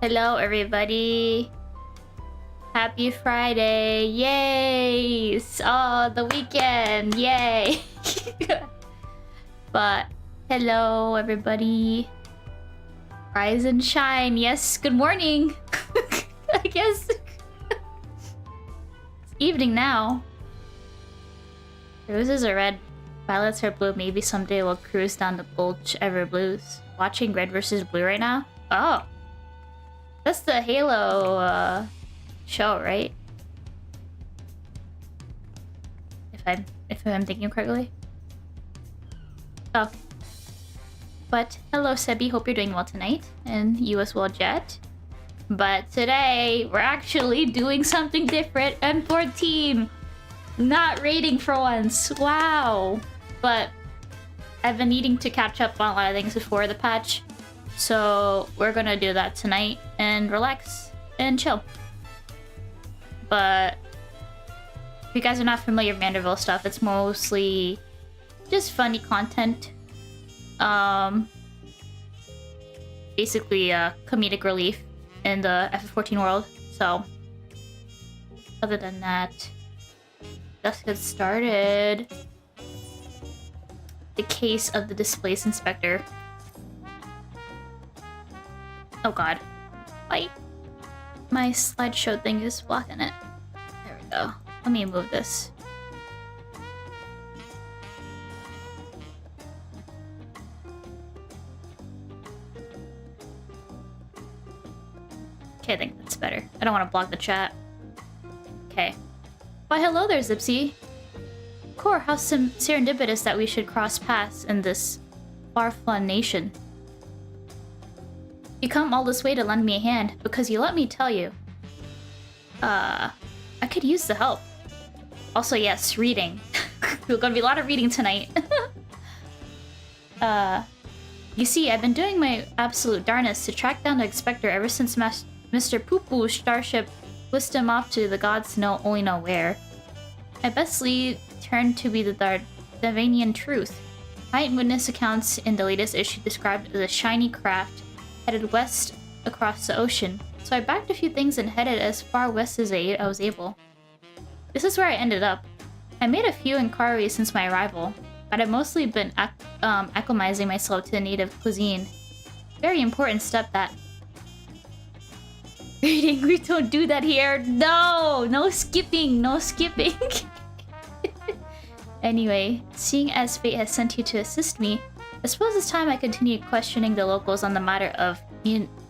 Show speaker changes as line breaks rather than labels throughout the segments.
Hello, everybody. Happy Friday. Yay! Oh, the weekend. Yay! But, hello, everybody. Rise and shine. Yes, good morning. I guess. It's evening now. Roses are red. Violets are blue. Maybe someday we'll cruise down the gulch ever blues. Watching red versus blue right now? Oh. That's the Halo show, right? If I'm thinking correctly. Oh. But hello Sebi, hope you're doing well tonight. And you as well, Jet. But today we're actually doing something different. M14! Not raiding for once. Wow. But I've been needing to catch up on a lot of things before the patch. So we're gonna do that tonight and relax and chill. But if you guys are not familiar with Manderville stuff, it's mostly just funny content. Basically comedic relief in the FF14 world. So other than that, let's get started. The case of the displaced inspector. Oh god. Why? My slideshow thing is blocking it. There we go. Let me move this. Okay, I think that's better. I don't want to block the chat. Okay. Why hello there, Zipsy. Core, how serendipitous that we should cross paths in this far-flung nation. You come all this way to lend me a hand, because you let me tell you. I could use the help. Also, yes, reading. There's gonna be a lot of reading tonight. You see, I've been doing my absolute darnest to track down the Inspector ever since Mr. Poo-Poo's starship whisked him off to the gods only know where. I bestly turned to be the Davanian truth. Eyewitness accounts in the latest issue described as a shiny craft headed west across the ocean, so I backed a few things and headed as far west as I was able. This is where I ended up. I made a few inquiries since my arrival, but I've mostly been acclimatizing myself to the native cuisine. Very important step that. Reading, we don't do that here. No! No skipping! No skipping! Anyway, seeing as fate has sent you to assist me, I suppose it's time I continue questioning the locals on the matter of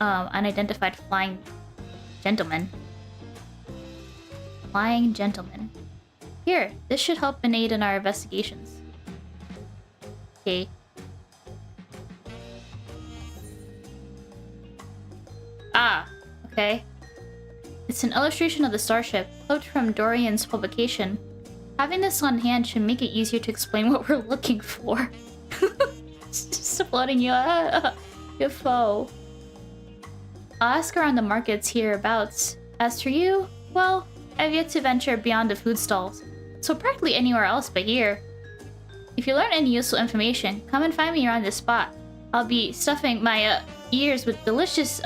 unidentified flying gentlemen. Flying gentlemen. Here, this should help and aid in our investigations. Okay. Ah, okay. It's an illustration of the starship, clipped from Dorian's publication. Having this on hand should make it easier to explain what we're looking for. Just floating your foe. I'll ask around the markets hereabouts. As for you, well, I've yet to venture beyond the food stalls, so practically anywhere else but here. If you learn any useful information, come and find me around this spot. I'll be stuffing my ears with delicious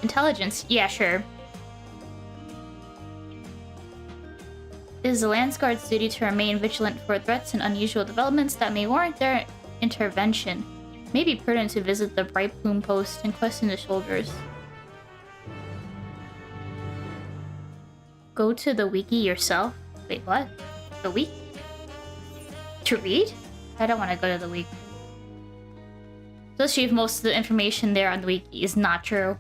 intelligence. Yeah, sure. It is the Landsguard's duty to remain vigilant for threats and unusual developments that may warrant their intervention. It may be prudent to visit the Bright Plume post and question the soldiers. Go to the wiki yourself? Wait, what? The wiki? To read? I don't want to go to the wiki. Especially if most of the information there on the wiki is not true.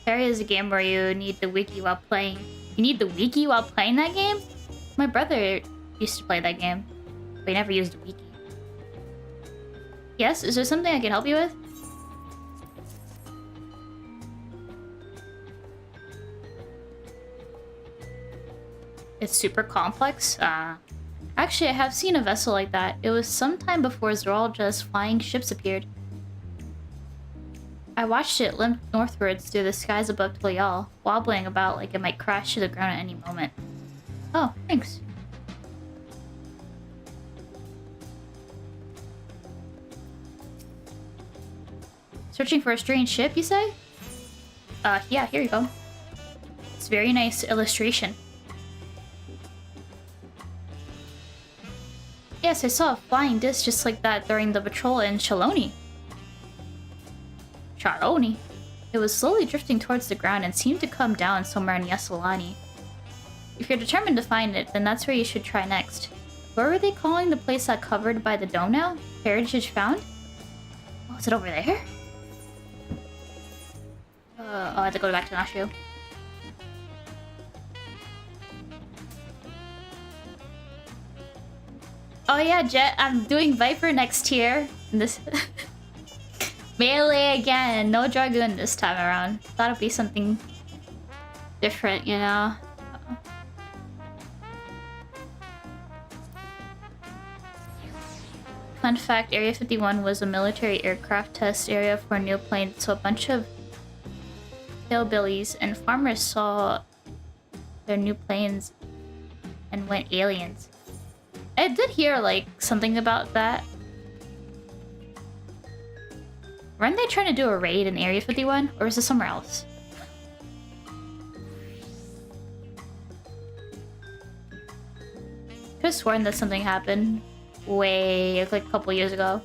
Terraria is a game where you need the wiki while playing. You need the wiki while playing that game? My brother used to play that game, but he never used a wiki. Yes, is there something I can help you with? It's super complex. I Actually, I have seen a vessel like that. It was sometime before Zoralja's flying ships appeared. I watched it limp northwards through the skies above Toyal, wobbling about like it might crash to the ground at any moment. Oh, thanks. Searching for a strange ship, you say? Yeah, here you go. It's a very nice illustration. Yes, I saw a flying disc just like that during the patrol in Shaloni. Shaloni? It was slowly drifting towards the ground and seemed to come down somewhere in Yasolani. If you're determined to find it, then that's where you should try next. What were they calling the place that covered by the dome now? Heritage found? Oh, is it over there? I have to go back to Nashio. Oh yeah, Jet, I'm doing Viper next year. This melee again. No Dragoon this time around. Thought it'd be something different, you know? Fun fact, Area 51 was a military aircraft test area for new planes, so a bunch of hillbillies and farmers saw their new planes and went aliens. I did hear, like, something about that. Weren't they trying to do a raid in Area 51? Or is this somewhere else? Could've sworn that something happened way, like, a couple years ago.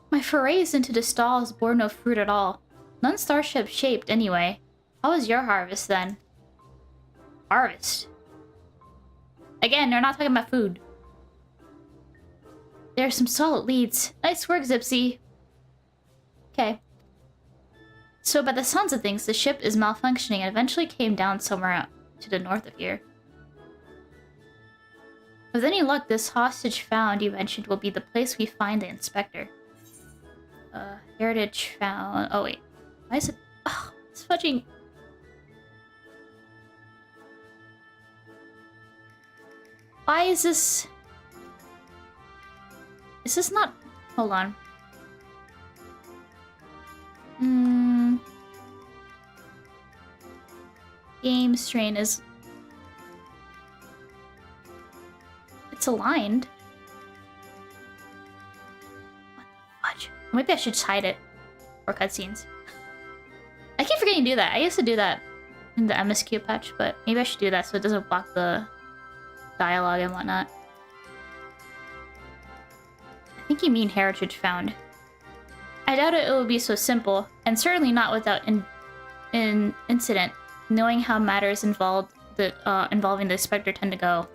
My forays into the stalls bore no fruit at all. None starship shaped, anyway. How was your harvest, then? Harvest? Again, they're not talking about food. There are some solid leads. Nice work, Zipsy. Okay. So, by the sounds of things, the ship is malfunctioning and eventually came down somewhere to the north of here. With any luck, this hostage found you mentioned will be the place we find the inspector. Heritage found... Oh, wait. Why is it... Oh, it's fudging... Why is this... Is this not... Hold on. Game strain is... It's aligned. What the fudge? Maybe I should just hide it. Or cutscenes. I keep forgetting to do that. I used to do that in the MSQ patch, but maybe I should do that so it doesn't block the dialogue and whatnot. I think you mean heritage found. I doubt it will be so simple, and certainly not without an incident, knowing how matters involving the Spectre tend to go.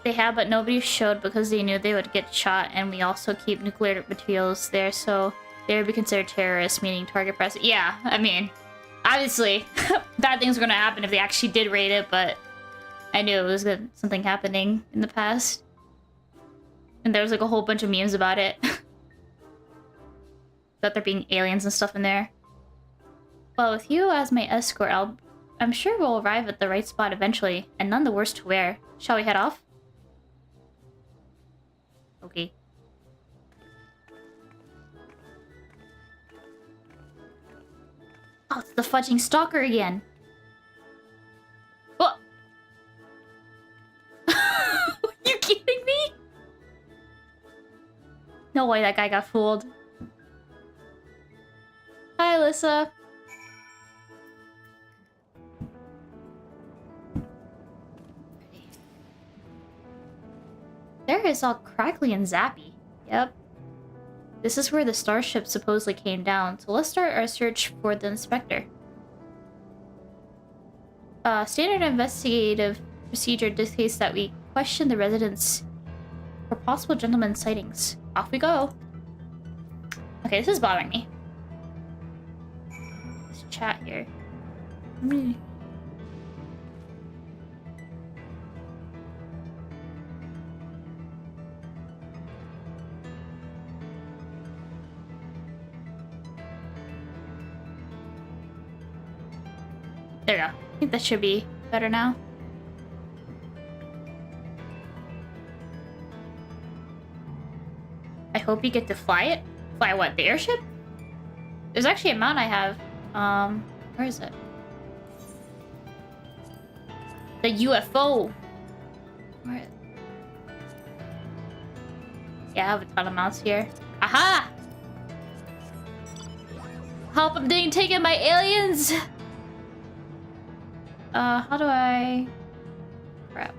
They have, but nobody showed because they knew they would get shot, and we also keep nuclear materials there, so they would be considered terrorists, meaning target press. Yeah, I mean, obviously, bad things were gonna happen if they actually did raid it, but I knew it was something happening in the past. And there was like a whole bunch of memes about it. That there being aliens and stuff in there. Well, with you as my escort, I'm sure we'll arrive at the right spot eventually, and none the worse to wear. Shall we head off? Okay. Oh, it's the fudging stalker again. What? Are you kidding me? No way that guy got fooled. Hi, Alyssa. There is all crackly and zappy. Yep. This is where the starship supposedly came down, so let's start our search for the inspector. Standard investigative procedure dictates that we question the residents for possible gentleman sightings. Off we go. Okay, this is bothering me. Let's chat here. There we go. I think that should be better now. I hope you get to fly it. Fly what? The airship? There's actually a mount I have. Where is it? The UFO. Where? Yeah, I have a ton of mounts here. Aha! Help, I'm being taken by aliens! How do I... Crap.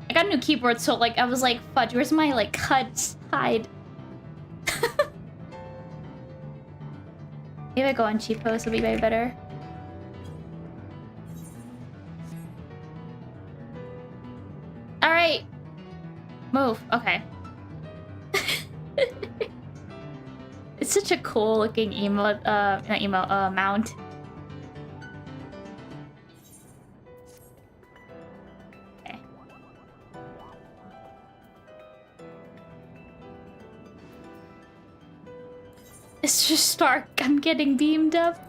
I got a new keyboard, so, like, I was like, fudge, where's my, like, hide? Maybe I go on cheat post, it'll be way better. Alright! Move, okay. It's such a cool looking emote, not emote, mount. Okay. It's just dark, I'm getting beamed up.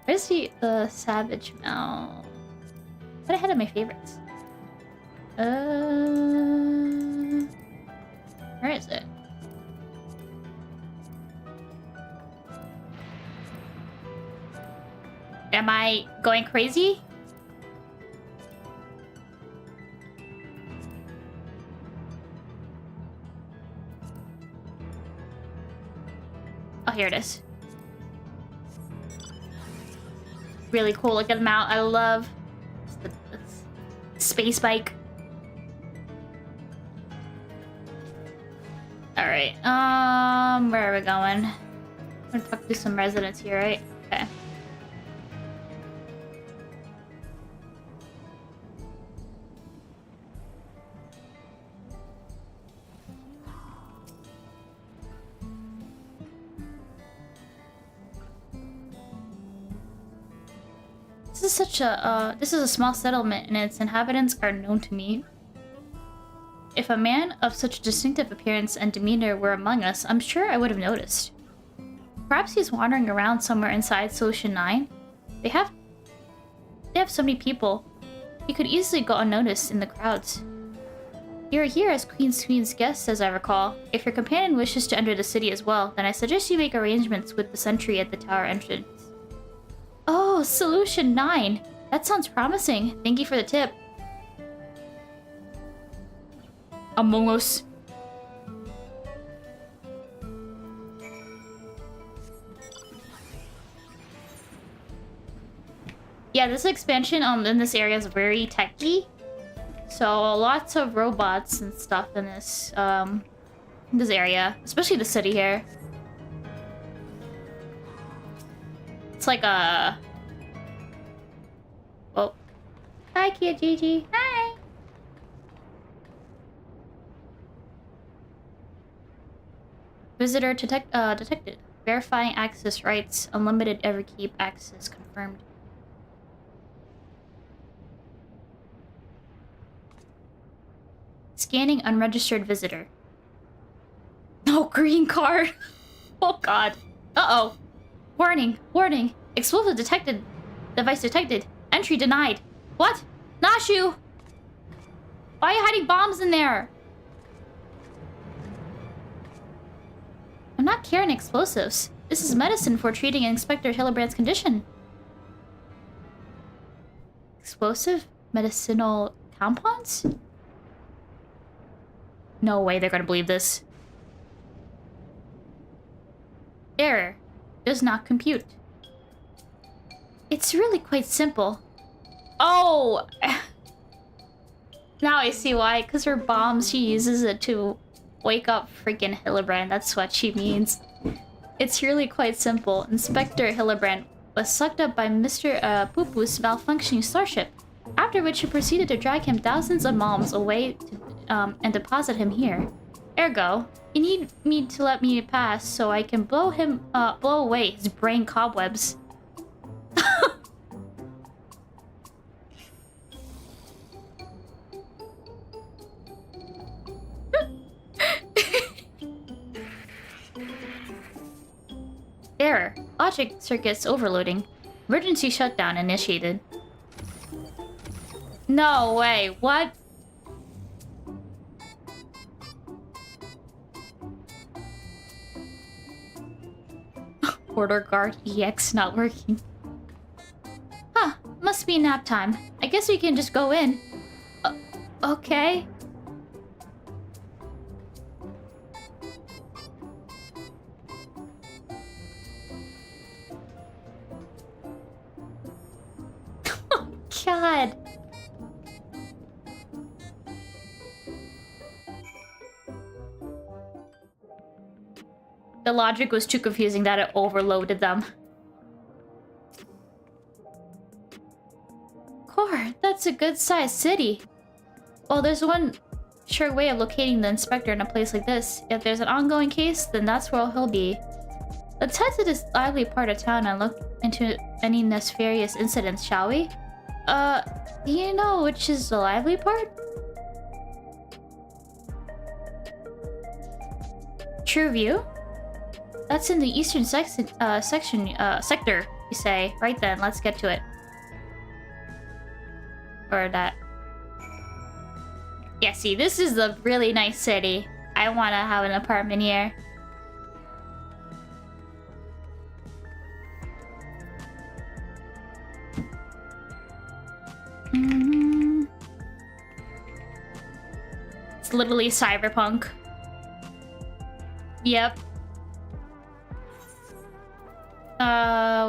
Where's the savage mount? Put ahead of my favorites. Where is it? Am I going crazy? Oh, here it is. Really cool looking mount. I love the space bike. Alright, where are we going? I'm gonna talk to some residents here, right? Okay. This is a small settlement and its inhabitants are known to me. If a man of such distinctive appearance and demeanor were among us, I'm sure I would have noticed. Perhaps he's wandering around somewhere inside Solution 9. They have so many people. He could easily go unnoticed in the crowds. You're here as Queen's guest, as I recall. If your companion wishes to enter the city as well, then I suggest you make arrangements with the sentry at the tower entrance. Oh, Solution 9! That sounds promising. Thank you for the tip. Among Us. Yeah, this expansion in this area is very techy. So lots of robots and stuff in this area, especially the city here. It's like a... Oh. Hi, Kia Gigi. Hi! Visitor detected. Verifying access rights. Unlimited Everkeep access confirmed. Scanning unregistered visitor. No green card! Oh god. Uh-oh. Warning, warning. Explosive detected. Device detected. Entry denied. What? Nashu! Why are you hiding bombs in there? I'm not carrying explosives. This is medicine for treating Inspector Hillebrand's condition. Explosive medicinal tampons? No way they're gonna believe this. Error. Does not compute. It's really quite simple. Oh! Now I see why. Because her bombs, she uses it to wake up freaking Hillebrand. That's what she means. It's really quite simple. Inspector Hillebrand was sucked up by Mr. Poo-Poo's malfunctioning starship. After which she proceeded to drag him thousands of miles away to, and deposit him here. Ergo, you need me to let me pass so I can blow away his brain cobwebs. Error. logic circuit's overloading. Emergency shutdown initiated. No way, what? Order guard EX not working. Huh, must be nap time. I guess we can just go in. Okay. Oh, God. The logic was too confusing that it overloaded them. Core, that's a good-sized city. Well, there's one sure way of locating the inspector in a place like this. If there's an ongoing case, then that's where he'll be. Let's head to this lively part of town and look into any nefarious incidents, shall we? Do you know which is the lively part? True View? That's in the eastern sector, you say. Right then, let's get to it. Or that. Yeah, see, this is a really nice city. I want to have an apartment here. It's literally cyberpunk. Yep.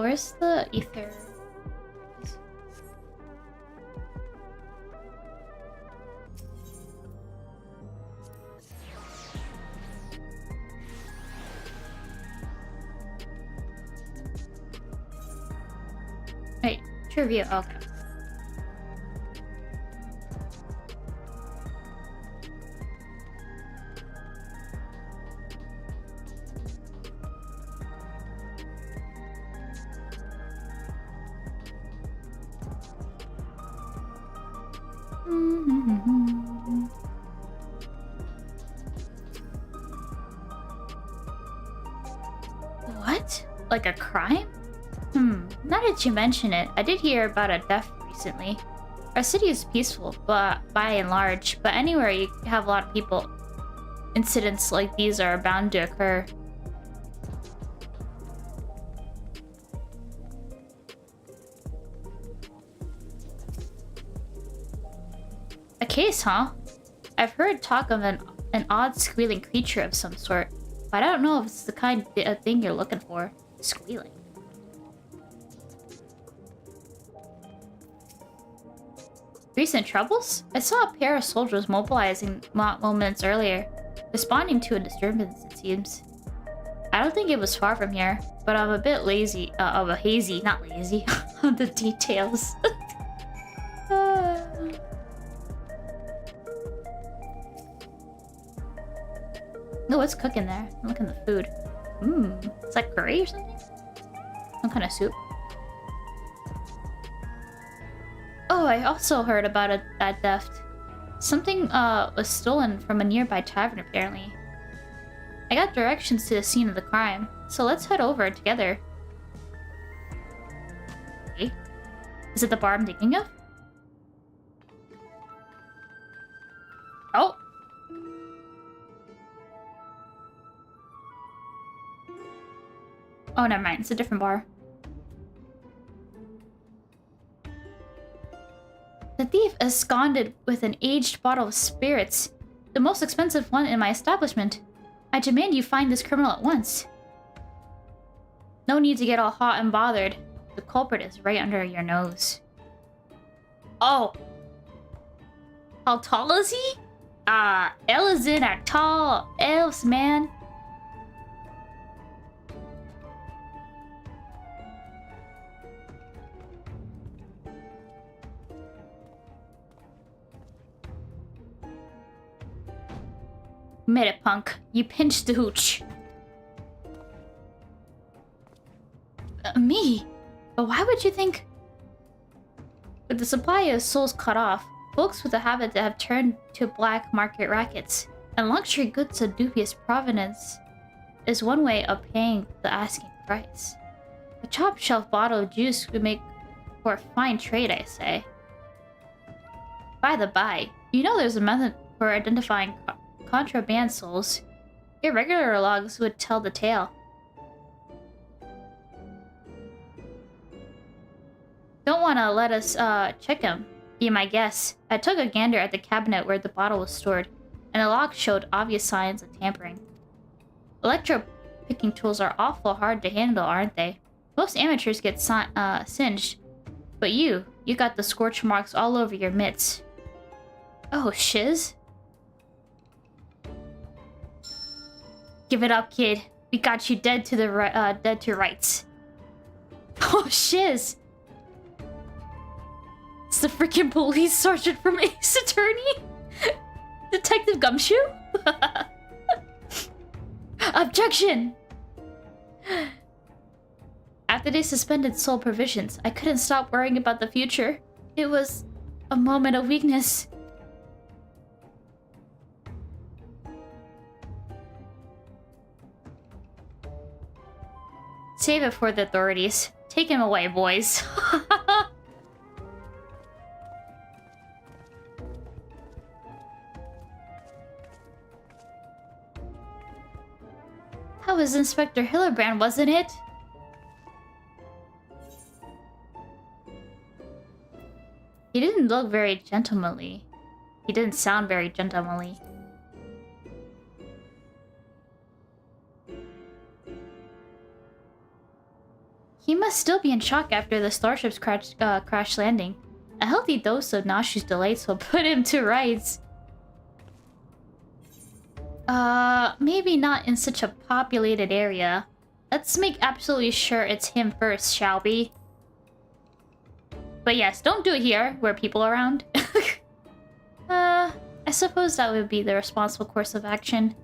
Where's the ether? Wait, trivia, okay. What? Like a crime? Now that you mention it, I did hear about a death recently. Our city is peaceful, but by and large, but anywhere you have a lot of people, incidents like these are bound to occur. A case, huh? I've heard talk of an odd squealing creature of some sort, but I don't know if it's the kind of thing you're looking for. Squealing. Recent troubles? I saw a pair of soldiers mobilizing moments earlier, responding to a disturbance, it seems. I don't think it was far from here, but I'm a bit lazy, hazy, not lazy, on the details. Oh, what's cooking there? I'm looking at the food. Is that curry or something? Some kind of soup. Oh, I also heard about that theft. Something was stolen from a nearby tavern, apparently. I got directions to the scene of the crime, so let's head over together. Okay. Is it the bar I'm thinking of? Oh! Oh, never mind. It's a different bar. The thief absconded with an aged bottle of spirits, the most expensive one in my establishment. I demand you find this criminal at once. No need to get all hot and bothered. The culprit is right under your nose. Oh. How tall is he? Elves are tall elves, man. Admit it, punk. You pinched the hooch. Me? But why would you think... With the supply of souls cut off, folks with a habit have turned to black market rackets, and luxury goods of dubious provenance is one way of paying the asking price. top shelf bottle of juice would make for a fine trade, I say. By the by, you know there's a method for identifying contraband souls. Irregular logs would tell the tale. Don't want to let us check him. Be my guess. I took a gander at the cabinet where the bottle was stored, and the log showed obvious signs of tampering. Electro-picking tools are awful hard to handle, aren't they? Most amateurs get singed, but you got the scorch marks all over your mitts. Oh, shiz. Give it up, kid. We got you dead to rights. Oh, shiz. It's the freaking police sergeant from Ace Attorney? Detective Gumshoe? Objection! After they suspended soul provisions, I couldn't stop worrying about the future. It was a moment of weakness. Save it for the authorities. Take him away, boys. That was Inspector Hillerbrand, wasn't it? He didn't look very gentlemanly. He didn't sound very gentlemanly. He must still be in shock after the starship's crash landing. A healthy dose of nauseous delights will put him to rights. Maybe not in such a populated area. Let's make absolutely sure it's him first, shall we? But yes, don't do it here, where people are around. I suppose that would be the responsible course of action.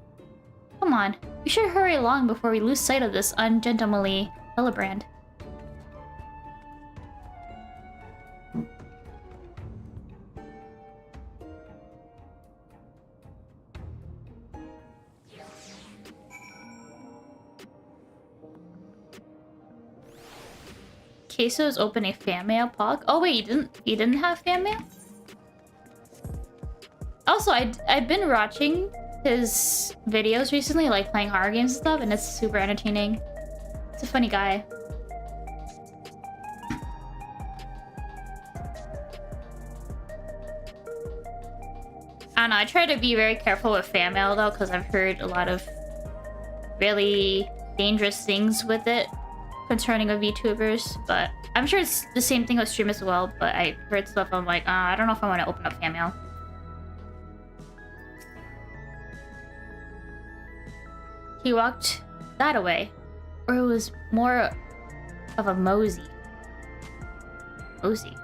Come on, we should hurry along before we lose sight of this ungentlemanly Hillerbrand. Queso's open a fan mail pog. Oh wait, you didn't have fan mail? Also, I've been watching his videos recently, like playing horror games and stuff, and it's super entertaining. It's a funny guy. I don't know, I try to be very careful with fan mail though, because I've heard a lot of really dangerous things with it concerning of VTubers, but I'm sure it's the same thing with stream as well, but I heard stuff I'm like, I don't know if I want to open up fan mail. He walked that away, or it was more of a mosey. Mosey.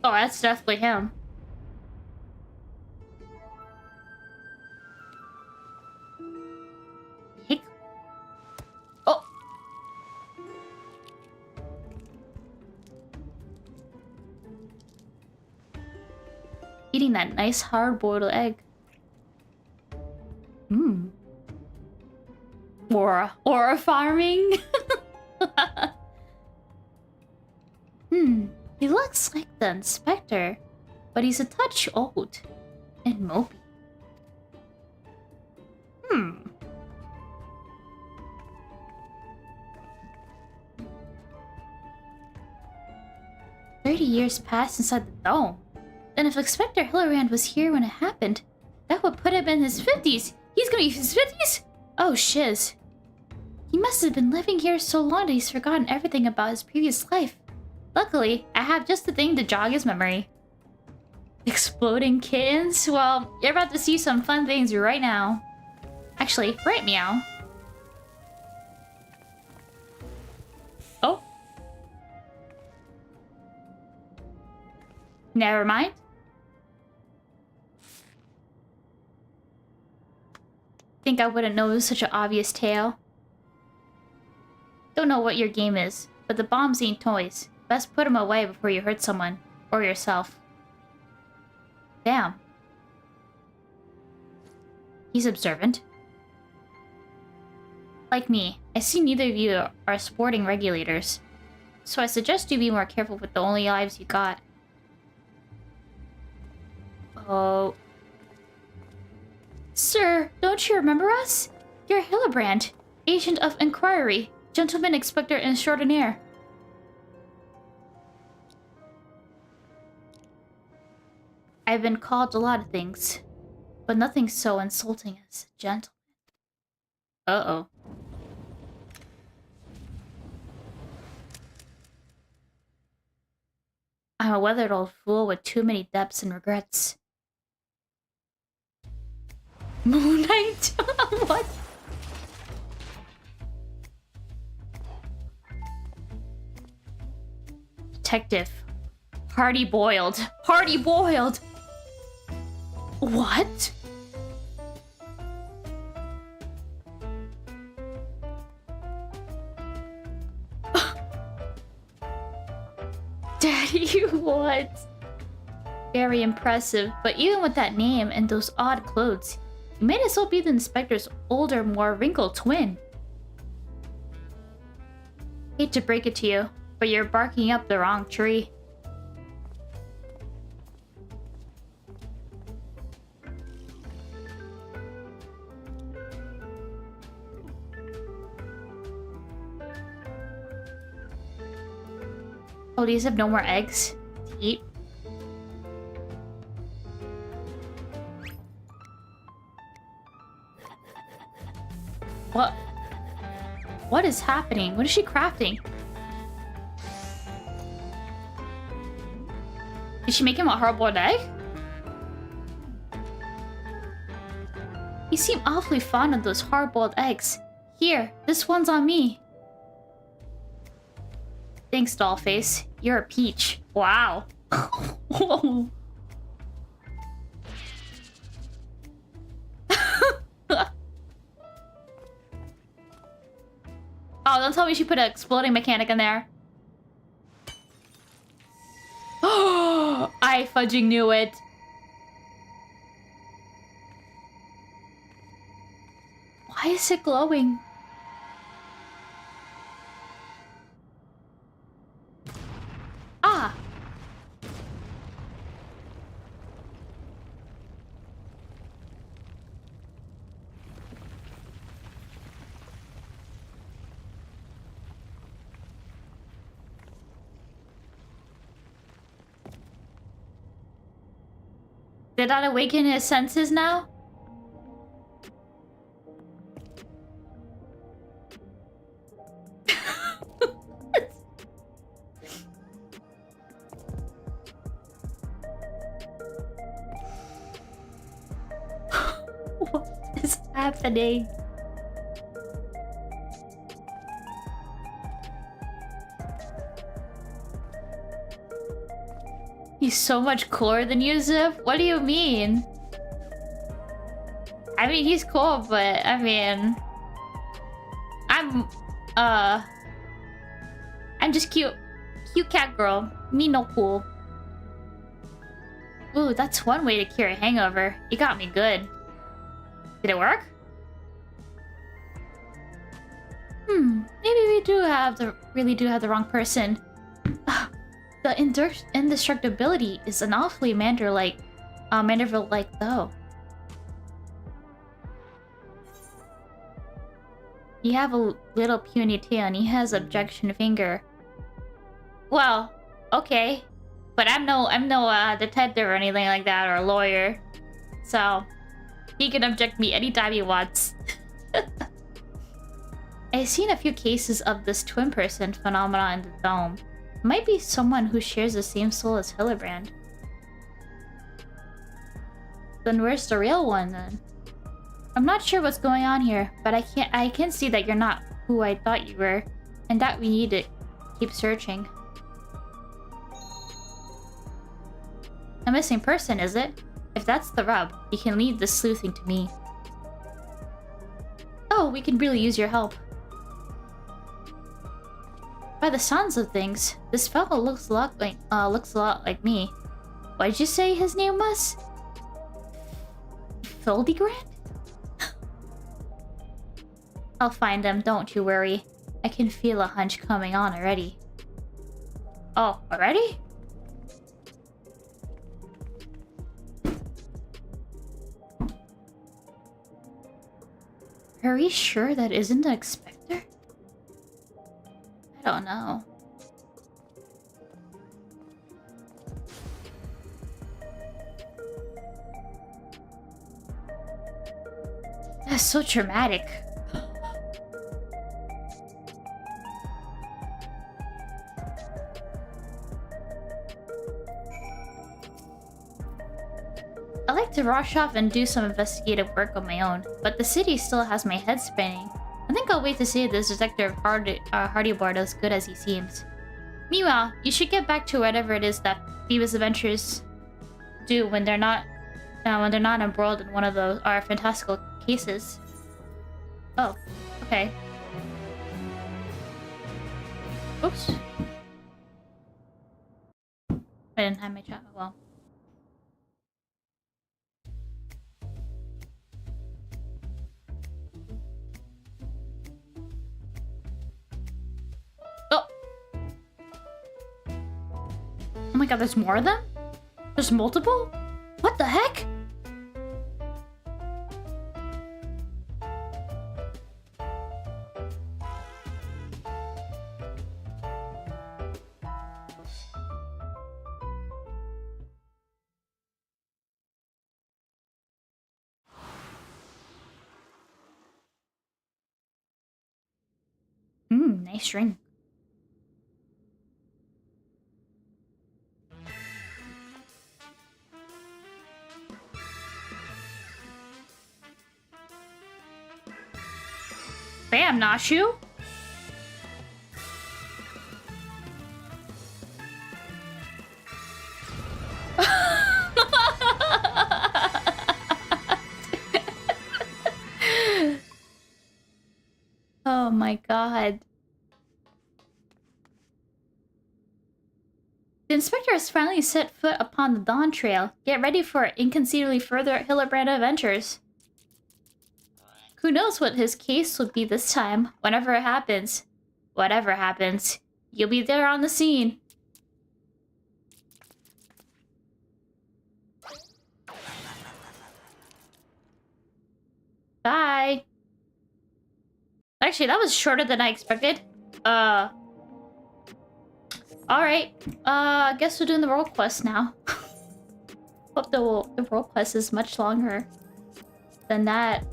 Oh, that's definitely him. Hick. Oh! Eating that nice hard-boiled egg. Mmm. Aura farming? He looks like the inspector, but he's a touch old and mopey. 30 years passed inside the dome. Then if Inspector Hillerbrand was here when it happened, that would put him in his 50s. He's gonna be in his 50s? Oh, shiz. He must have been living here so long that he's forgotten everything about his previous life. Luckily, I have just the thing to jog his memory. Exploding kittens? Well, you're about to see some fun things right now. Actually, right, meow. Oh. Never mind. Think I wouldn't know it was such an obvious tale? Don't know what your game is, but the bombs ain't toys. Best put them away before you hurt someone. Or yourself. Damn. He's observant. Like me, I see neither of you are sporting regulators. So I suggest you be more careful with the only lives you got. Oh. Sir, don't you remember us? You're Hillebrand, Agent of Inquiry, Gentleman Inspector Extraordinaire. I've been called a lot of things, but nothing so insulting as gentleman. Uh-oh. I'm a weathered old fool with too many debts and regrets. Moon Knight? What? Detective. Hardy boiled. Hardy boiled! What? Daddy, what? Very impressive, but even with that name and those odd clothes, you may as well be the inspector's older, more wrinkled twin. Hate to break it to you, but you're barking up the wrong tree. Oh, these have no more eggs to eat. What? What is happening? What is she crafting? Did she make him a hard-boiled egg? You seem awfully fond of those hard-boiled eggs. Here, this one's on me. Thanks, Dollface. You're a peach. Wow. Whoa. Oh, don't tell me she put an exploding mechanic in there. Oh, I fudging knew it. Why is it glowing? Ah. Did that awaken his senses now? What is happening? He's so much cooler than Yusuf? What do you mean? I mean, he's cool, but I mean... I'm just cute. Cute cat girl. Me no cool. Ooh, that's one way to cure a hangover. You got me good. Did it work? Maybe we really do have the wrong person. The indestructibility is an awfully Manderville-like though. You have a little puny tail and he has objection finger. Well, okay. But I'm no detective or anything like that, or a lawyer. So, he can object me anytime he wants. I've seen a few cases of this twin person phenomenon in the dome. Might be someone who shares the same soul as Hillebrand. Then where's the real one then? I'm not sure what's going on here, but I can see that you're not who I thought you were, and that we need to keep searching. A missing person, is it? If that's the rub, you can leave the sleuthing to me. Oh, we could really use your help. By the sounds of things, this fellow looks a lot like me. What did you say his name was? Fildigrand? I'll find him, don't you worry. I can feel a hunch coming on already. Oh, already? Are we sure that isn't the Expector? I don't know. That's so traumatic. I like to rush off and do some investigative work on my own, but the city still has my head spinning. I think I'll wait to see if this Detective Hardyboard as good as he seems. Meanwhile, you should get back to whatever it is that Phoebus Adventures do when they're not embroiled in one of those fantastical cases. Oh, okay. Oops. I didn't have my chat. Well. Oh! Oh my god, there's more of them? There's multiple? What the heck? Nice ring. Bam, Nashu. Oh my god. The inspector has finally set foot upon the Dawntrail. Get ready for inconceivably further Hillebrand adventures. Who knows what his case will be this time, whenever it happens. Whatever happens, you'll be there on the scene. Bye. Actually, that was shorter than I expected. Alright. I guess we're doing the world quest now. Hope the world quest is much longer than that.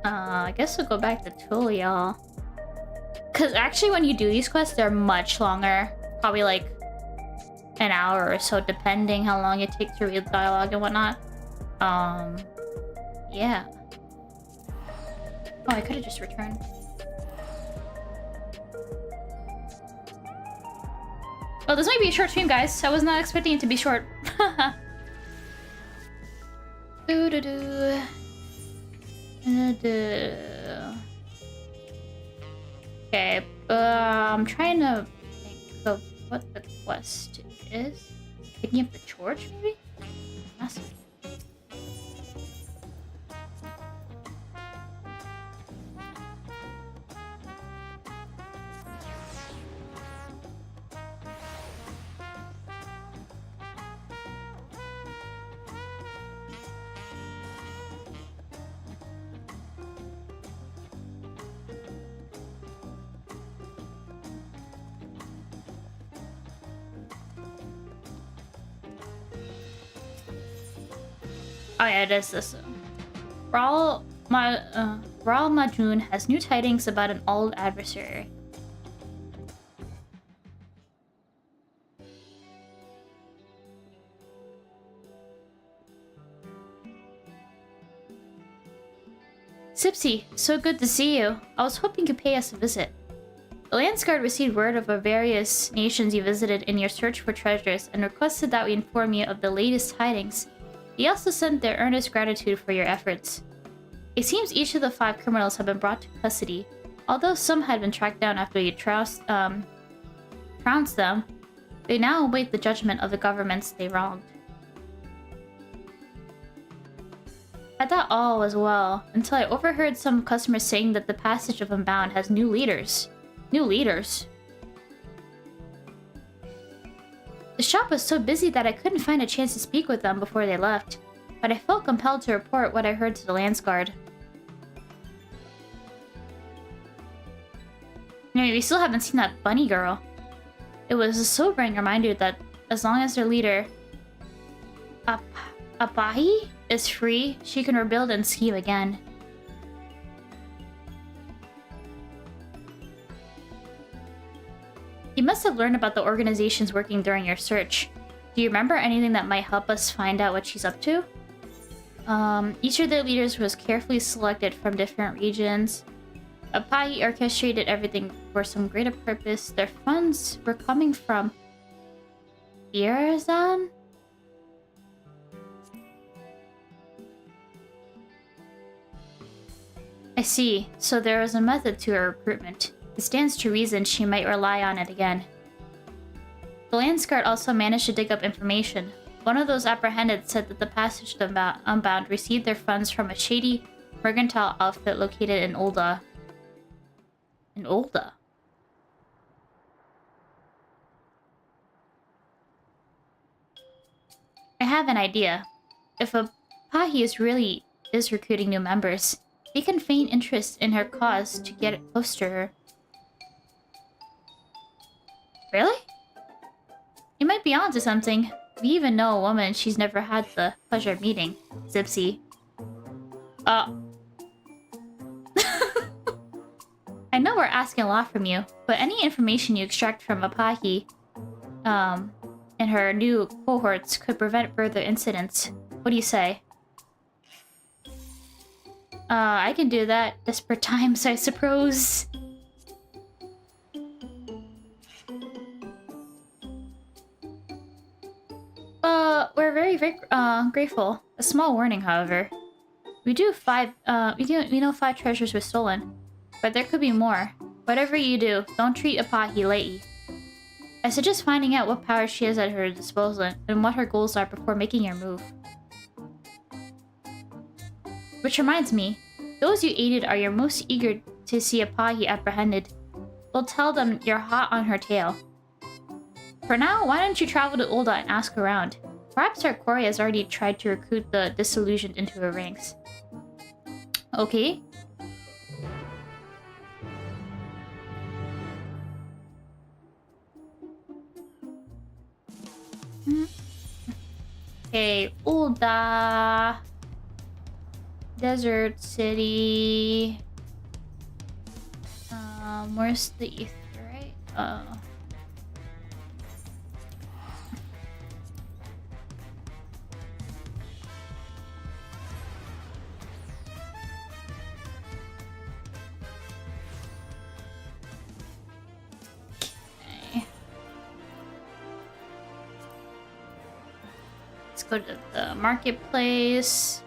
I guess we'll go back to Tulia. Because actually when you do these quests, they're much longer. Probably like an hour or so, depending how long it takes to read the dialogue and whatnot. Yeah. Oh, I could have just returned. Well, this might be a short stream, guys. I was not expecting it to be short. Okay, I'm trying to think of what the quest is. Picking up the torch, maybe? Massive. Oh yeah, it is this. Raul Majun has new tidings about an old adversary. Sipsy, so good to see you. I was hoping you could pay us a visit. The Landsguard received word of the various nations you visited in your search for treasures and requested that we inform you of the latest tidings. They also sent their earnest gratitude for your efforts. It seems each of the 5 criminals have been brought to custody. Although some had been tracked down after you trounced them, they now await the judgment of the governments they wronged. I thought all was well, until I overheard some customers saying that the passage of Unbound has new leaders. New leaders? The shop was so busy that I couldn't find a chance to speak with them before they left, but I felt compelled to report what I heard to the Landsguard. Anyway, we still haven't seen that bunny girl. It was a sobering reminder that as long as their leader, Apahi, is free, she can rebuild and scheme again. You must have learned about the organizations working during your search. Do you remember anything that might help us find out what she's up to? Each of their leaders was carefully selected from different regions. Apai orchestrated everything for some greater purpose. Their funds were coming from Irazan? I see. So there is a method to her recruitment. It stands to reason she might rely on it again. The Landsguard also managed to dig up information. One of those apprehended said that the Passage to Unbound received their funds from a shady mercantile outfit located in Ulda. In Ulda? I have an idea. If Apahi is recruiting new members, he can feign interest in her cause to get close to her. Really? You might be onto something. We even know a woman she's never had the pleasure of meeting. Zipsy. I know we're asking a lot from you, but any information you extract from Apahi, and her new cohorts could prevent further incidents. What do you say? I can do that. Desperate times, I suppose. We're very grateful. A small warning, however. We know 5 treasures were stolen, but there could be more. Whatever you do, don't treat Apahi lightly. I suggest finding out what power she has at her disposal and what her goals are before making your move. Which reminds me, those you aided are your most eager to see Apahi apprehended. We'll tell them you're hot on her tail. For now, why don't you travel to Ulda and ask around? Perhaps our quarry has already tried to recruit the disillusioned into her ranks. Okay. Okay, Ulda. Desert City. Where's the ether, right? Okay. Let's go to the marketplace.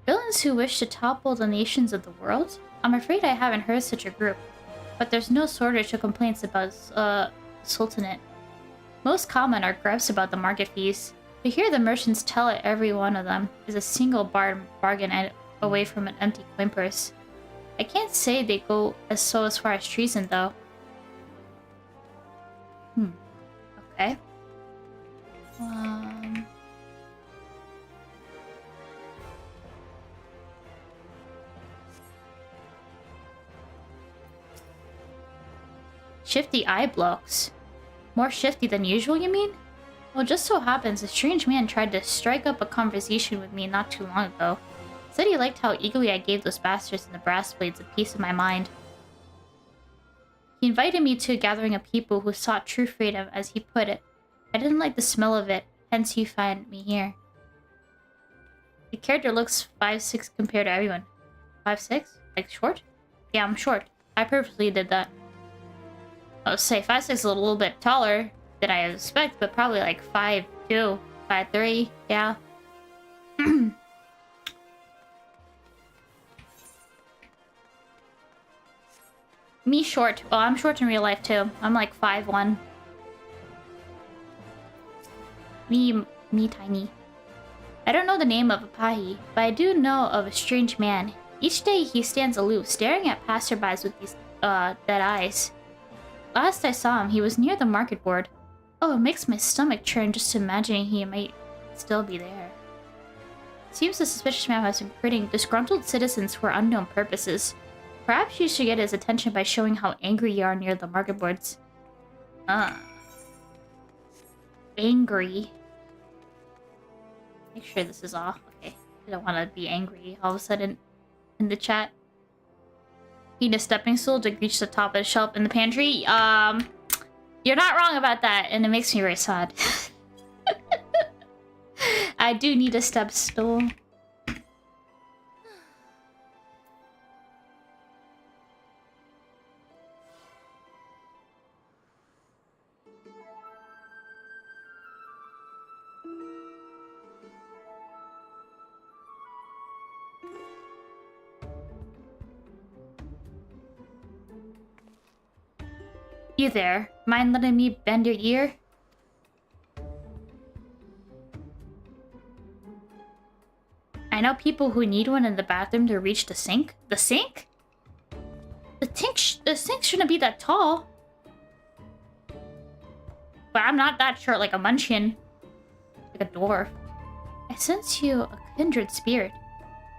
Villains who wish to topple the nations of the world? I'm afraid I haven't heard such a group, but there's no shortage of complaints about Sultanate. Most common are gripes about the market fees. To hear the merchants tell it, every one of them is a single bargain away from an empty coin purse. I can't say they go as far as treason, though. Okay. Shifty eye blocks. More shifty than usual, you mean? Well, just so happens a strange man tried to strike up a conversation with me not too long ago. Said he liked how eagerly I gave those bastards in the brass blades a piece of my mind. He invited me to a gathering of people who sought true freedom, as he put it. I didn't like the smell of it, hence you find me here. The character looks 5'6" compared to everyone. 5'6"? Like short? Yeah, I'm short. I purposely did that. I would say 5'6" is a little bit taller than I expect, but probably like 5'2", 5'3", yeah. Me short. Well, I'm short in real life too. I'm like 5'1". Me tiny. I don't know the name of Apahi, but I do know of a strange man. Each day he stands aloof, staring at passerbys with these, dead eyes. Last I saw him, he was near the market board. Oh, it makes my stomach churn just imagining he might still be there. Seems the suspicious man has been recruiting disgruntled citizens for unknown purposes. Perhaps you should get his attention by showing how angry you are near the market boards. Angry. Make sure this is off. Okay. I don't want to be angry all of a sudden in the chat. Need a stepping stool to reach the top of the shelf in the pantry. You're not wrong about that, and it makes me very sad. I do need a step stool. You there? Mind letting me bend your ear? I know people who need one in the bathroom to reach the sink. The sink? The sink shouldn't be that tall. But I'm not that short like a munchkin. Like a dwarf. I sense you a kindred spirit.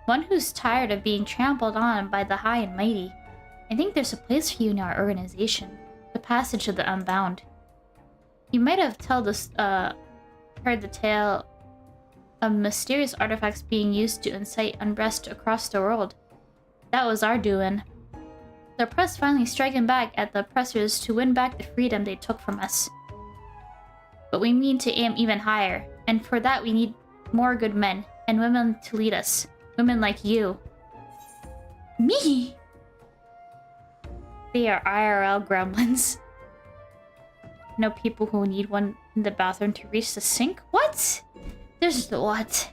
One who's tired of being trampled on by the high and mighty. I think there's a place for you in our organization. The passage of the unbound. You might have heard the tale of mysterious artifacts being used to incite unrest across the world. That was our doing. The press finally striking back at the oppressors to win back the freedom they took from us. But we mean to aim even higher, and for that we need more good men and women to lead us. Women like you. Me? They are IRL gremlins. No people who need one in the bathroom to reach the sink? What? There's the what?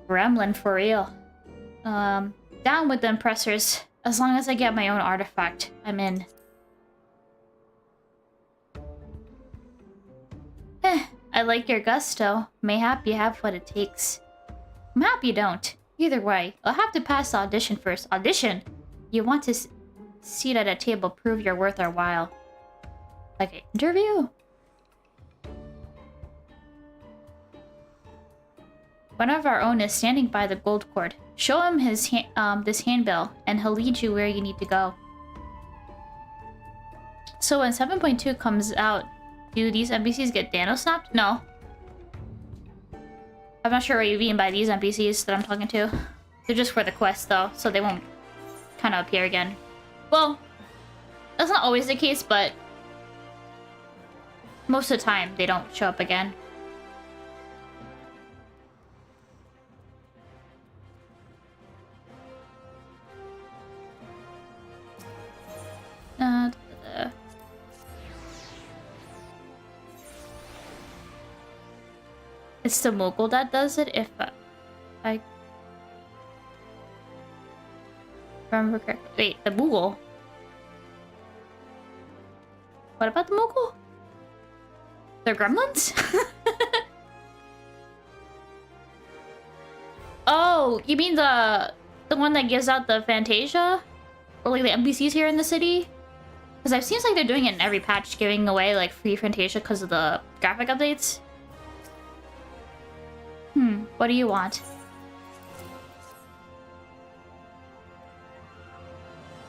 Gremlin for real. Down with the oppressors. As long as I get my own artifact, I'm in. I like your gusto. Mayhap you have what it takes. Mayhap you don't. Either way, I'll have to pass the audition first. Audition? You want to seat at a table, prove you're worth our while. Like an interview? One of our own is standing by the gold cord. Show him his this handbill, and he'll lead you where you need to go. So when 7.2 comes out, do these NPCs get Dano snapped? No. I'm not sure what you mean by these NPCs that I'm talking to. They're just for the quest though, so they won't kind of appear again. Well, that's not always the case, but most of the time they don't show up again. It's the Moogle that does it, if I remember correctly. Wait, the Moogle? What about the Moogle? They're gremlins? Oh, you mean the one that gives out the Fantasia? Or like the NPCs here in the city? Because it seems like they're doing it in every patch, giving away like free Fantasia because of the graphic updates. What do you want?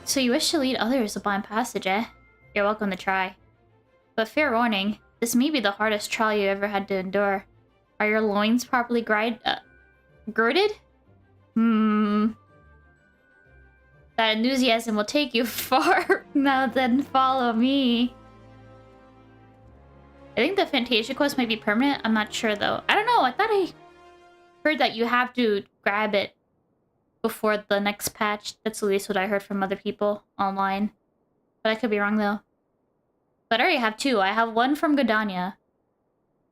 So you wish to lead others a blind passage, eh? You're welcome to try. But fair warning, this may be the hardest trial you ever had to endure. Are your loins properly girded? That enthusiasm will take you far. Now then, follow me. I think the Fantasia quest might be permanent. I'm not sure though. I don't know. I thought I heard that you have to grab it before the next patch. That's at least what I heard from other people online. But I could be wrong though. But I already have two. I have one from Godania.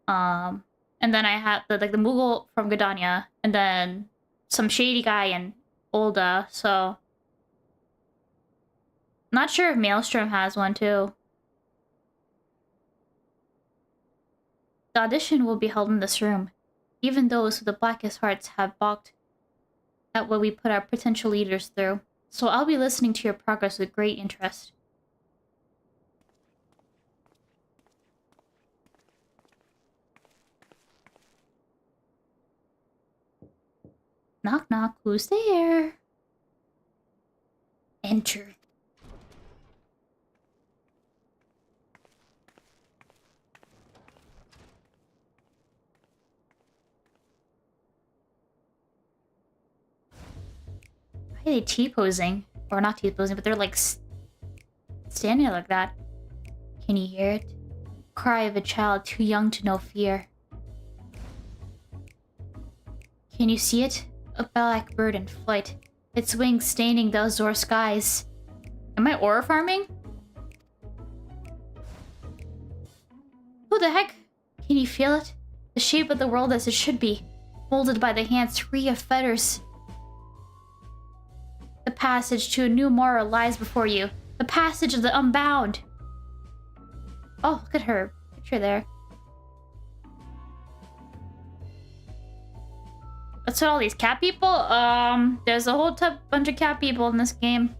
And then I have the Moogle from Godania, and then some shady guy in Olda, so... Not sure if Maelstrom has one too. The audition will be held in this room. Even those with the blackest hearts have balked at what we put our potential leaders through. So I'll be listening to your progress with great interest. Knock knock, who's there? Enter. Why are they T-posing? Or not T-posing, but they're like standing there like that. Can you hear it? Cry of a child too young to know fear. Can you see it? A black bird in flight. Its wings staining the azure skies. Am I aura farming? Who the heck? Can you feel it? The shape of the world as it should be. Molded by the hands free of fetters. The passage to a new Mora lies before you. The passage of the unbound. Oh, look at her picture there. What's with all these cat people? There's a whole bunch of cat people in this game.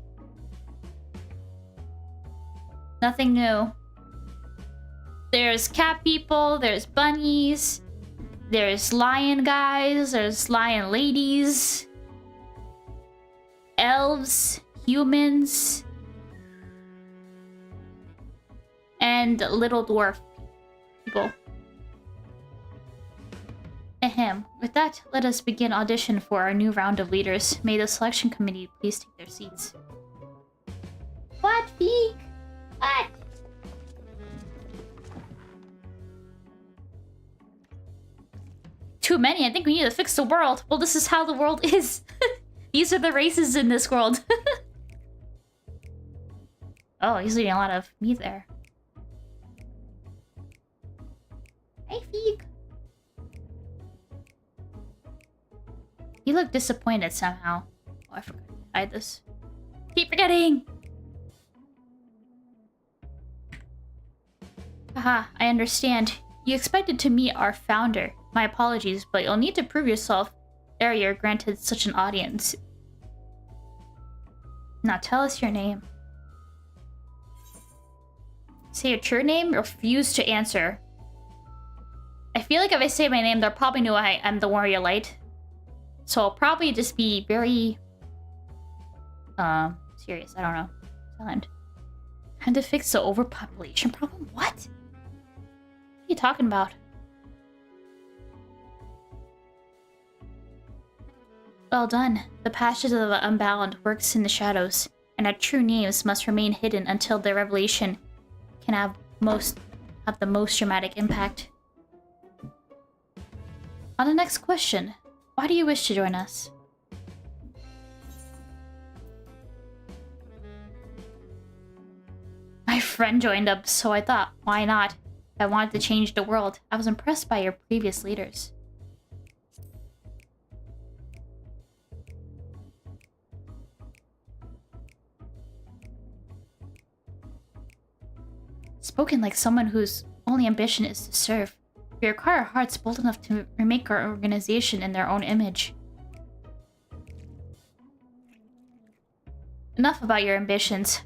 Nothing new. There's cat people, there's bunnies, there's lion guys, there's lion ladies, elves, humans, and little dwarf people. Ahem. With that, let us begin audition for our new round of leaders. May the selection committee please take their seats. What, Feek? What? Too many. I think we need to fix the world. Well, this is how the world is. These are the races in this world. Oh, he's eating a lot of meat there. Hey, Feek. You look disappointed somehow. Oh, I forgot to hide this. Keep forgetting! Haha, I understand. You expected to meet our founder. My apologies, but you'll need to prove yourself ere you're granted such an audience. Now tell us your name. Say your true name, refuse to answer. I feel like if I say my name, they'll probably know I'm the Warrior Light. So I'll probably just be very... serious, I don't know. Silent. Time to fix the overpopulation problem? What? What are you talking about? Well done. The passage of the Unbound works in the shadows, and our true names must remain hidden until their revelation can have the most dramatic impact. On the next question, why do you wish to join us? My friend joined up, so I thought, why not? I wanted to change the world. I was impressed by your previous leaders. Spoken like someone whose only ambition is to serve. We require hearts bold enough to remake our organization in their own image. Enough about your ambitions.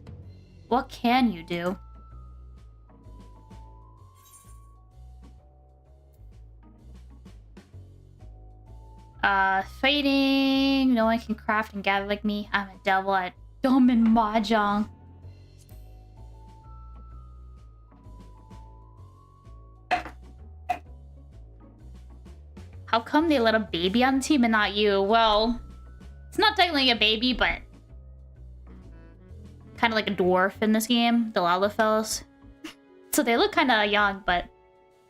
What can you do? Fighting. No one can craft and gather like me. I'm a devil at Domin Mahjong. How come they let a baby on the team and not you? Well, it's not technically a baby, but kind of like a dwarf in this game, the Lalafels. So they look kind of young, but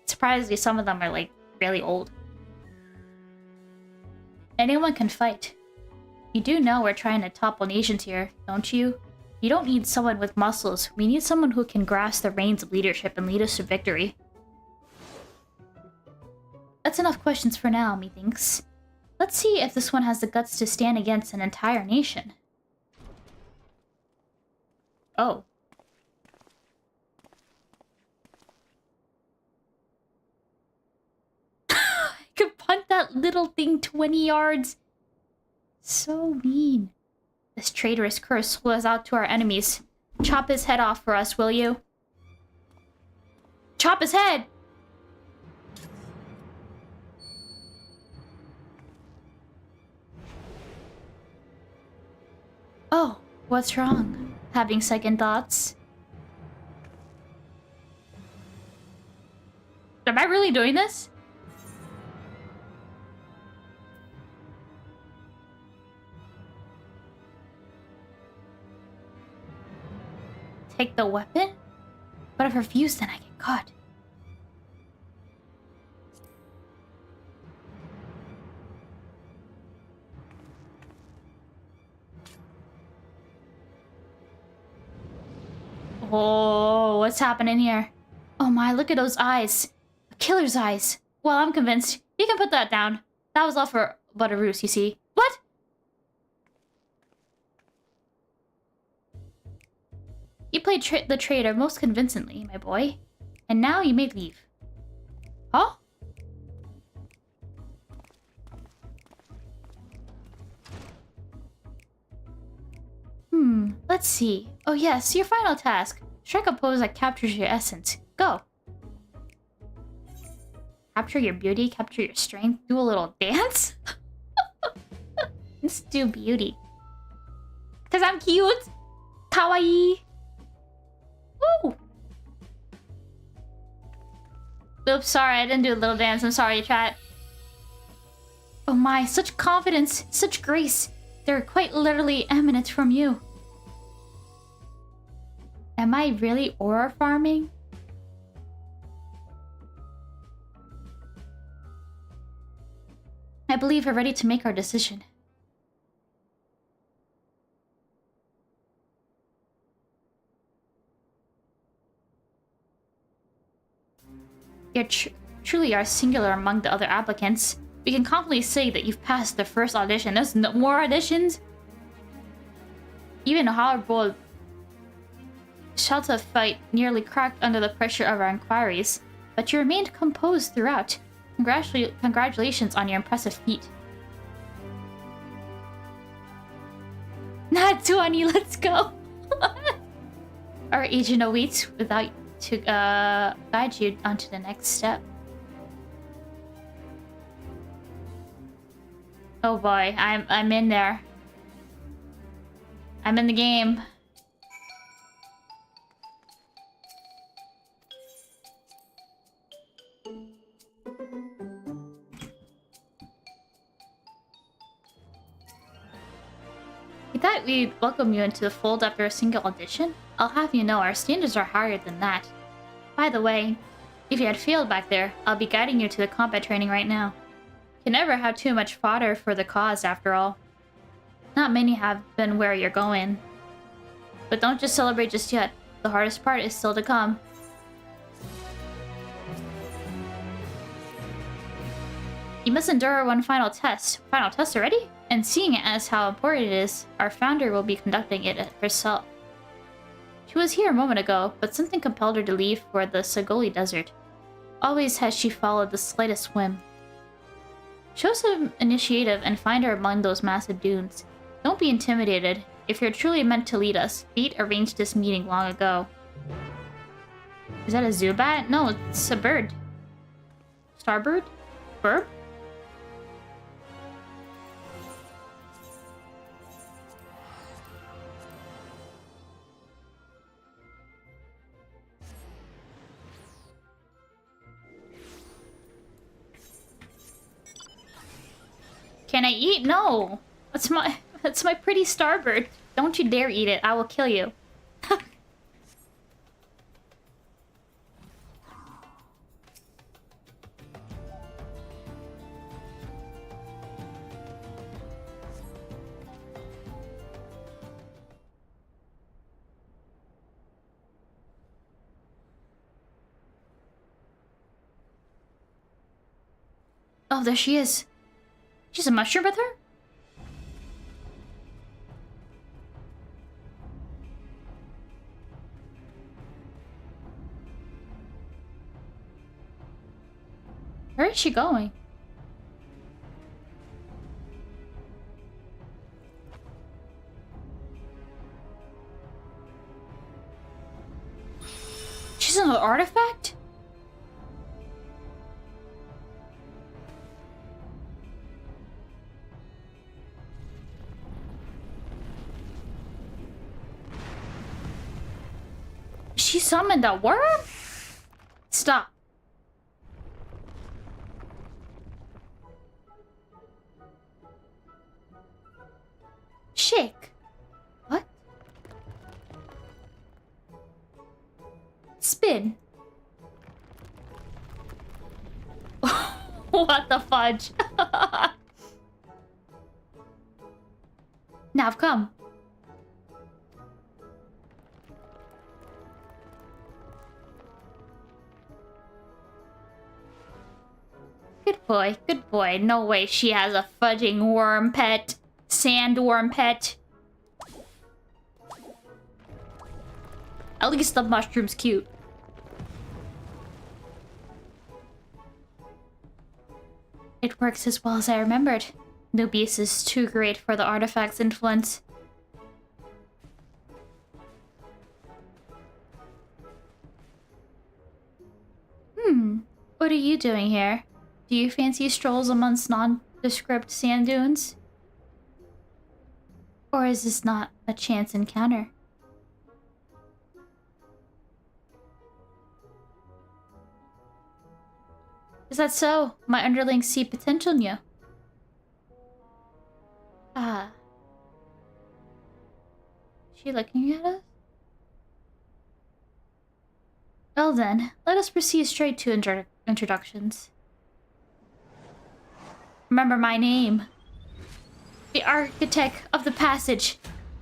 surprisingly, some of them are like really old. Anyone can fight. You do know we're trying to topple nations here, don't you? You don't need someone with muscles. We need someone who can grasp the reins of leadership and lead us to victory. That's enough questions for now, methinks. Let's see if this one has the guts to stand against an entire nation. Oh. I could punt that little thing 20 yards. So mean. This traitorous curse was out to our enemies. Chop his head off for us, will you? Chop his head! Oh, what's wrong? Having second thoughts? Am I really doing this? Take the weapon? But if I refuse, then I get caught. Oh, what's happening here? Oh my, look at those eyes. A killer's eyes. Well, I'm convinced. You can put that down. That was all for but a ruse, you see. What? You played the traitor most convincingly, my boy. And now you may leave. Huh? Let's see. Oh yes, your final task. Strike a pose that captures your essence. Go. Capture your beauty, capture your strength, do a little dance? Let's do beauty. Cause I'm cute! Kawaii! Woo! Oops, sorry, I didn't do a little dance. I'm sorry, chat. Oh my, such confidence, such grace. They're quite literally eminent from you. Am I really aura farming? I believe we're ready to make our decision. You truly are singular among the other applicants. We can confidently say that you've passed the first audition. There's no more auditions? Even a horrible shelter fight nearly cracked under the pressure of our inquiries, but you remained composed throughout. Congratulations on your impressive feat. Not 20, let's go! Our agent awaits without to guide you onto the next step. Oh boy, I'm in there. I'm in the game. We thought we'd welcome you into the fold after a single audition. I'll have you know our standards are higher than that. By the way, if you had failed back there, I'll be guiding you to the combat training right now. You can never have too much fodder for the cause, after all. Not many have been where you're going. But don't just celebrate just yet. The hardest part is still to come. You must endure one final test. Final test already? And seeing it as how important it is, our founder will be conducting it herself. She was here a moment ago, but something compelled her to leave for the Sagoli Desert. Always has she followed the slightest whim. Show some initiative and find her among those massive dunes. Don't be intimidated. If you're truly meant to lead us, Fate arranged this meeting long ago. Is that a Zubat? No, it's a bird. Starbird? Burb? Can I eat? No. That's my pretty starbird. Don't you dare eat it. I will kill you. Oh, there she is. She's a mushroom with her? Where is she going? She's an artifact? She summoned a worm? Stop. Shake. What? Spin. What the fudge? Now I've come. Good boy, good boy. No way she has a fudging worm pet. Sandworm pet. At least the mushroom's cute. It works as well as I remembered. Nubius is too great for the artifact's influence. What are you doing here? Do you fancy strolls amongst nondescript sand dunes? Or is this not a chance encounter? Is that so? My underlings see potential in you. Ah. Is she looking at us? Well then, let us proceed straight to introductions. Remember my name. The architect of the passage.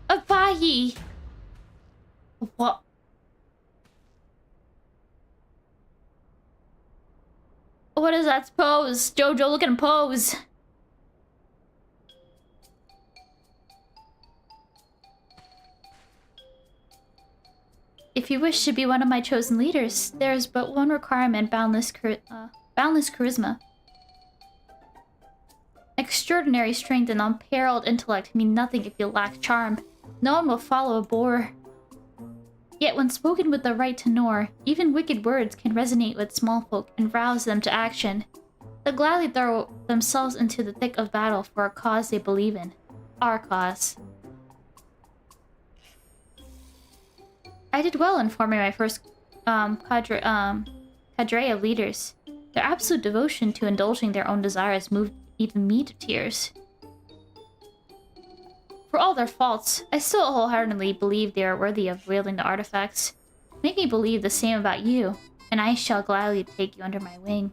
Abayi! What? What is that pose? Jojo, look at him pose. If you wish to be one of my chosen leaders, there is but one requirement: boundless charisma. Extraordinary strength and unparalleled intellect mean nothing if you lack charm. No one will follow a bore. Yet when spoken with the right tenor, even wicked words can resonate with small folk and rouse them to action. They'll gladly throw themselves into the thick of battle for a cause they believe in. Our cause. I did well in forming my first cadre of leaders. Their absolute devotion to indulging their own desires moved even me to tears. For all their faults, I still wholeheartedly believe they are worthy of wielding the artifacts. Make me believe the same about you, and I shall gladly take you under my wing.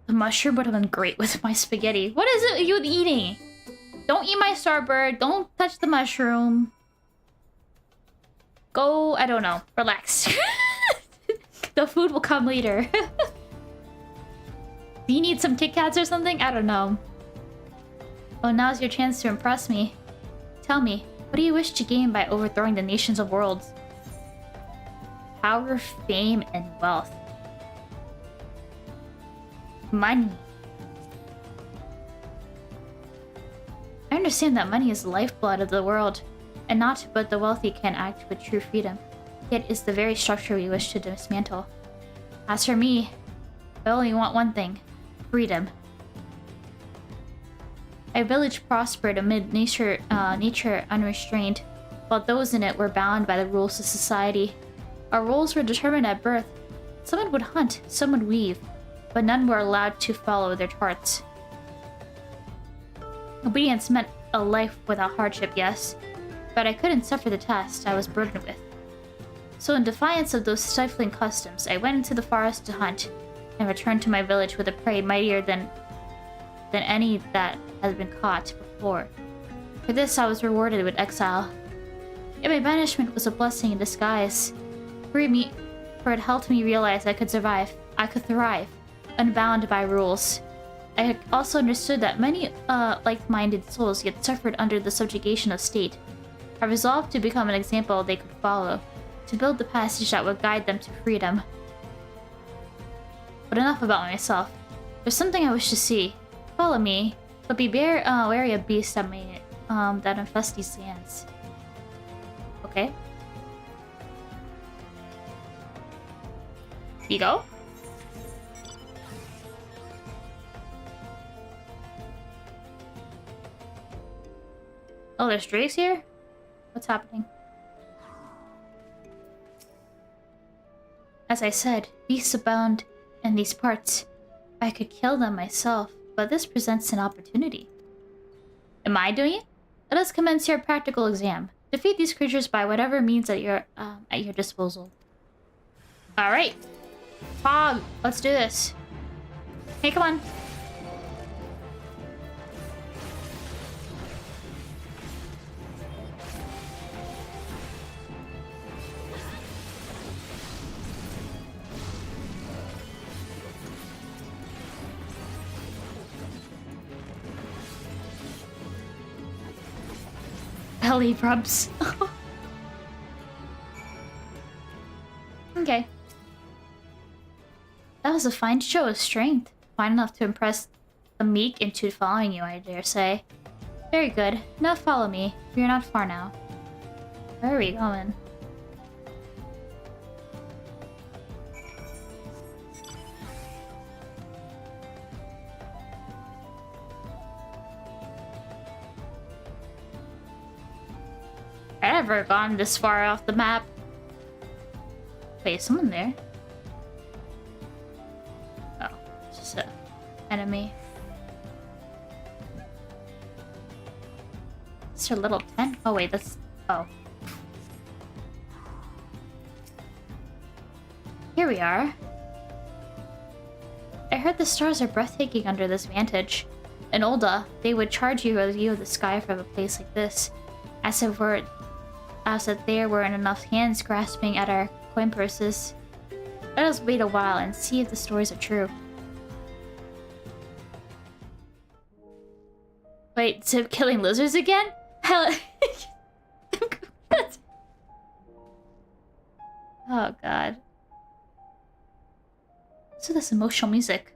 The mushroom would have been great with my spaghetti. What is it you eating? Don't eat my starbird. Don't touch the mushroom. Go, I don't know. Relax. The food will come later. Do you need some Kit Kats or something? I don't know. Well, now's your chance to impress me. Tell me, what do you wish to gain by overthrowing the nations of worlds? Power, fame, and wealth. Money. I understand that money is the lifeblood of the world, and not but the wealthy can act with true freedom. Yet it's the very structure we wish to dismantle. As for me, I only want one thing: freedom. My village prospered amid nature unrestrained, while those in it were bound by the rules of society. Our roles were determined at birth. Someone would hunt, some would weave, but none were allowed to follow their charts. Obedience meant a life without hardship, yes, but I couldn't suffer the task I was burdened with. So in defiance of those stifling customs, I went into the forest to hunt, and returned to my village with a prey mightier than any that had been caught before. For this I was rewarded with exile. Yet my banishment was a blessing in disguise. for it helped me realize I could survive. I could thrive, unbound by rules. I also understood that many like-minded souls yet suffered under the subjugation of state. I resolved to become an example they could follow, to build the passage that would guide them to freedom. But enough about myself. There's something I wish to see. Follow me, but be wary of beasts that infest these sands. Okay. You go? Oh, there's drakes here? What's happening? As I said, beasts abound in these parts. I could kill them myself, but this presents an opportunity. Am I doing it? Let us commence your practical exam. Defeat these creatures by whatever means at your disposal. Alright. Fog, let's do this. Hey, come on. Belly rubs. Okay. That was a fine show of strength. Fine enough to impress the meek into following you, I dare say. Very good. Now follow me. We are not far now. Where are we going? I've never gone this far off the map. Wait, is someone there? Oh, it's just an enemy. It's a little tent. Oh wait, that's... oh. Here we are. I heard the stars are breathtaking under this vantage. In Olda, they would charge you a view of the sky from a place like this, as if there weren't enough hands grasping at our coin purses. Let us wait a while and see if the stories are true. Wait, so killing lizards again? Hell. Oh god. So this emotional music.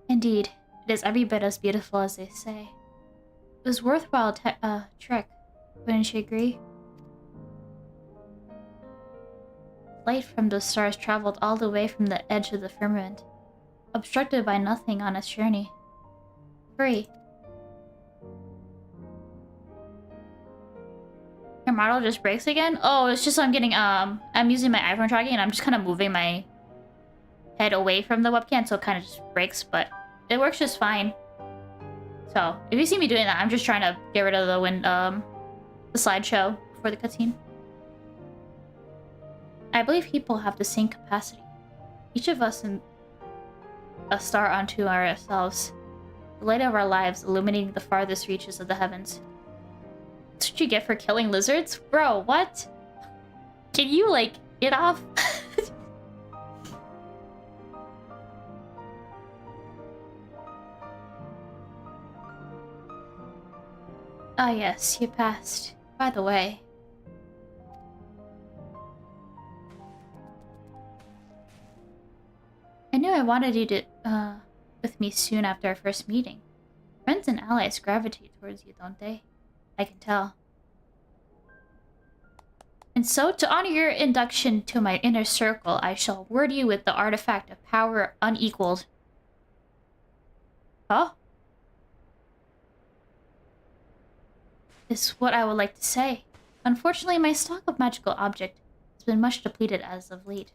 Indeed, it is every bit as beautiful as they say. It was worthwhile trek, wouldn't you agree? Light from those stars traveled all the way from the edge of the firmament, obstructed by nothing on its journey. Free. Your model just breaks again? Oh, it's just I'm getting I'm using my iPhone tracking and I'm just kind of moving my head away from the webcam, so it kind of just breaks, but it works just fine. So, if you see me doing that, I'm just trying to get rid of the slideshow before the cutscene. I believe people have the same capacity. Each of us in a star unto ourselves. The light of our lives illuminating the farthest reaches of the heavens. That's what you get for killing lizards? Bro, what? Can you, like, get off? Ah yes, you passed. By the way. I knew I wanted you to, with me soon after our first meeting. Friends and allies gravitate towards you, don't they? I can tell. And so, to honor your induction to my inner circle, I shall award you with the artifact of power unequaled. Huh? Is what I would like to say. Unfortunately, my stock of magical object has been much depleted as of late.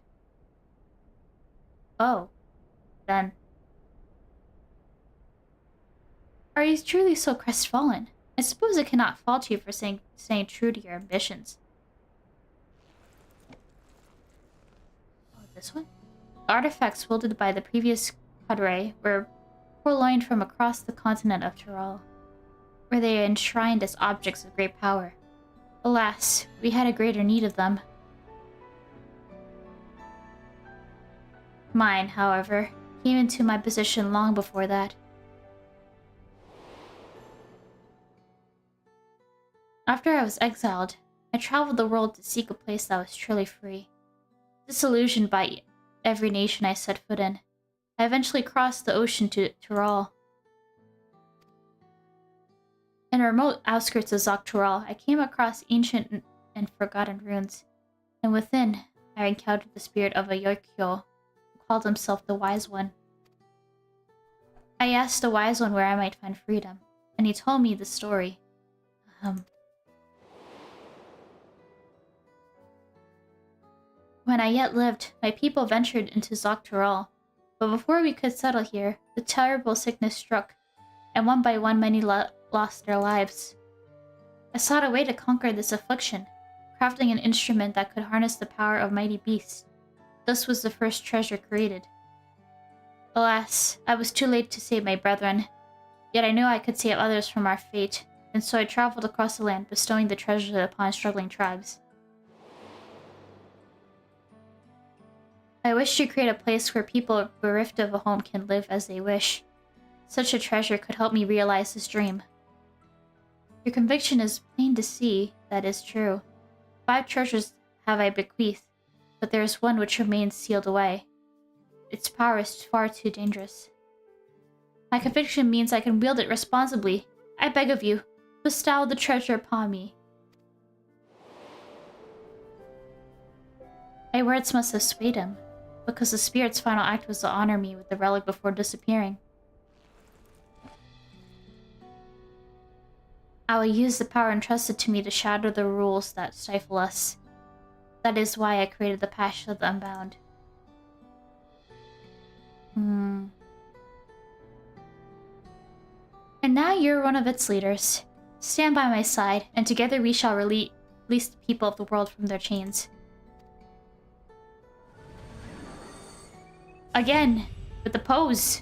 Oh. Then. Are you truly so crestfallen? I suppose I cannot fault you for staying true to your ambitions. Oh, this one? The artifacts wielded by the previous cadre were purloined from across the continent of Tyrol, where they are enshrined as objects of great power. Alas, we had a greater need of them. Mine, however, came into my position long before that. After I was exiled, I traveled the world to seek a place that was truly free. Disillusioned by every nation I set foot in, I eventually crossed the ocean to Tyrol. In the remote outskirts of Zoctyrol, I came across ancient and forgotten ruins, and within, I encountered the spirit of a Yorkyo who called himself the Wise One. I asked the Wise One where I might find freedom, and he told me the story. When I yet lived, my people ventured into Zoctyrol, but before we could settle here, the terrible sickness struck, and one by one many lost their lives. I sought a way to conquer this affliction, crafting an instrument that could harness the power of mighty beasts. Thus was the first treasure created. Alas, I was too late to save my brethren, yet I knew I could save others from our fate, and so I traveled across the land, bestowing the treasure upon struggling tribes. I wish to create a place where people bereft of a home can live as they wish. Such a treasure could help me realize this dream. Your conviction is plain to see that is true. 5 treasures have I bequeathed, but there is one which remains sealed away. Its power is far too dangerous. My conviction means I can wield it responsibly. I beg of you, bestow the treasure upon me. My words must have swayed him, because the spirit's final act was to honor me with the relic before disappearing. I will use the power entrusted to me to shatter the rules that stifle us. That is why I created the Passion of the Unbound. And now you're one of its leaders. Stand by my side, and together we shall release the people of the world from their chains. Again, with the pose.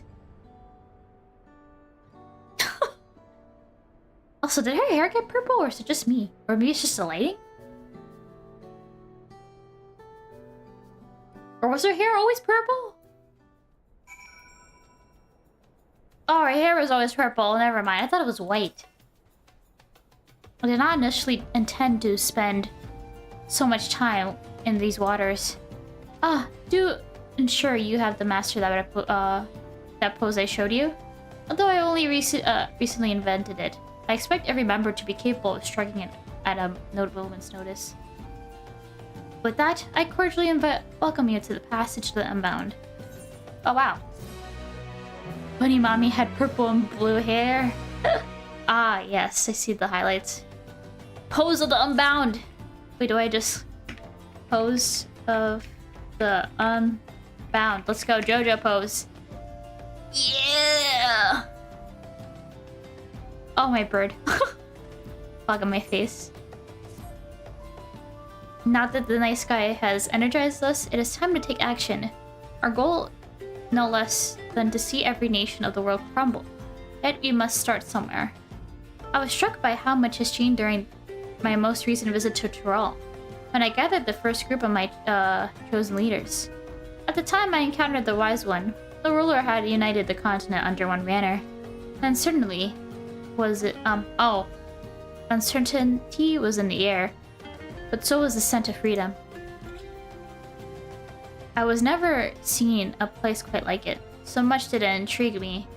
Also, did her hair get purple, or is it just me? Or maybe it's just the lighting? Or was her hair always purple? Oh, her hair was always purple. Never mind. I thought it was white. I did not initially intend to spend so much time in these waters. Do ensure you have the master that pose I showed you. Although I only recently invented it, I expect every member to be capable of striking it at a moment's notice. With that, I cordially welcome you to the passage to the Unbound. Oh wow. Bunny Mommy had purple and blue hair. Ah, yes, I see the highlights. Pose of the Unbound! Wait, do I just... Pose of the Unbound. Let's go, JoJo pose. Yeah! Oh, my bird. Fog on my face. Now that the night sky has energized us, it is time to take action. Our goal, no less than to see every nation of the world crumble. Yet we must start somewhere. I was struck by how much has changed during my most recent visit to Tyrol, when I gathered the first group of my chosen leaders. At the time I encountered the Wise One, the ruler had united the continent under one banner. Uncertainty was uncertainty was in the air, but so was the scent of freedom. I was never seen a place quite like it. So much did it intrigue me.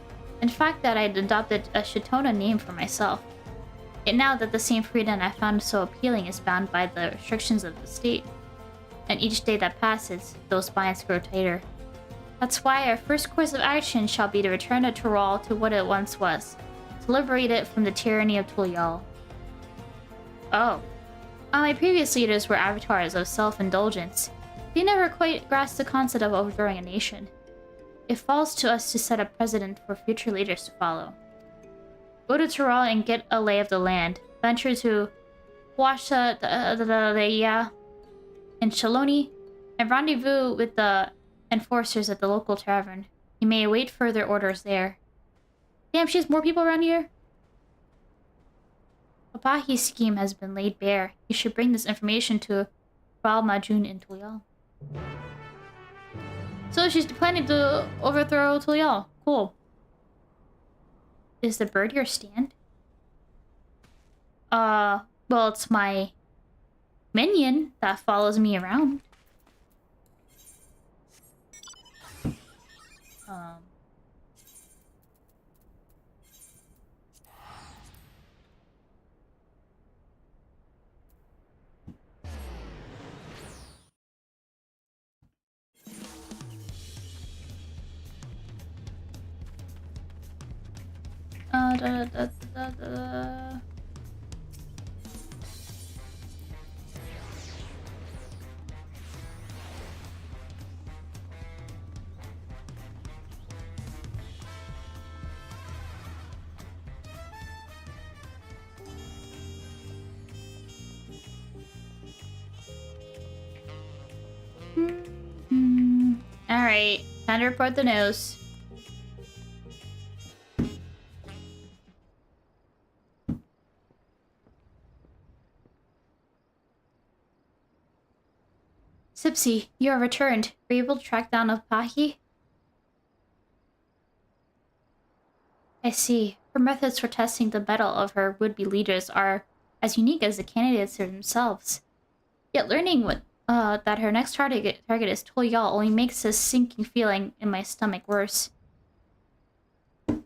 In fact, that I had adopted a Shitona name for myself. Yet now that the same freedom I found so appealing is bound by the restrictions of the state, and each day that passes, those binds grow tighter. That's why our first course of action shall be to return to Tyrol to what it once was, to liberate it from the tyranny of Tulyal. Oh. My previous leaders were avatars of self-indulgence. They never quite grasped the concept of overthrowing a nation. It falls to us to set a precedent for future leaders to follow. Go to Tyrol and get a lay of the land. Venture to Washa in Shaloni, and rendezvous with the enforcers at the local tavern. You may await further orders there. Damn, she has more people around here? Apahi's scheme has been laid bare. You should bring this information to Ral Majun in Tulyal. So she's planning to overthrow Tulyal. Cool. Is the bird your stand? Well, it's my minion that follows me around. Alright, time to report the news. Sipsy, you are returned. Were you able to track down Apahi? I see. Her methods for testing the mettle of her would-be leaders are as unique as the candidates themselves. Yet learning that her next target is Tulyal only makes this sinking feeling in my stomach worse. The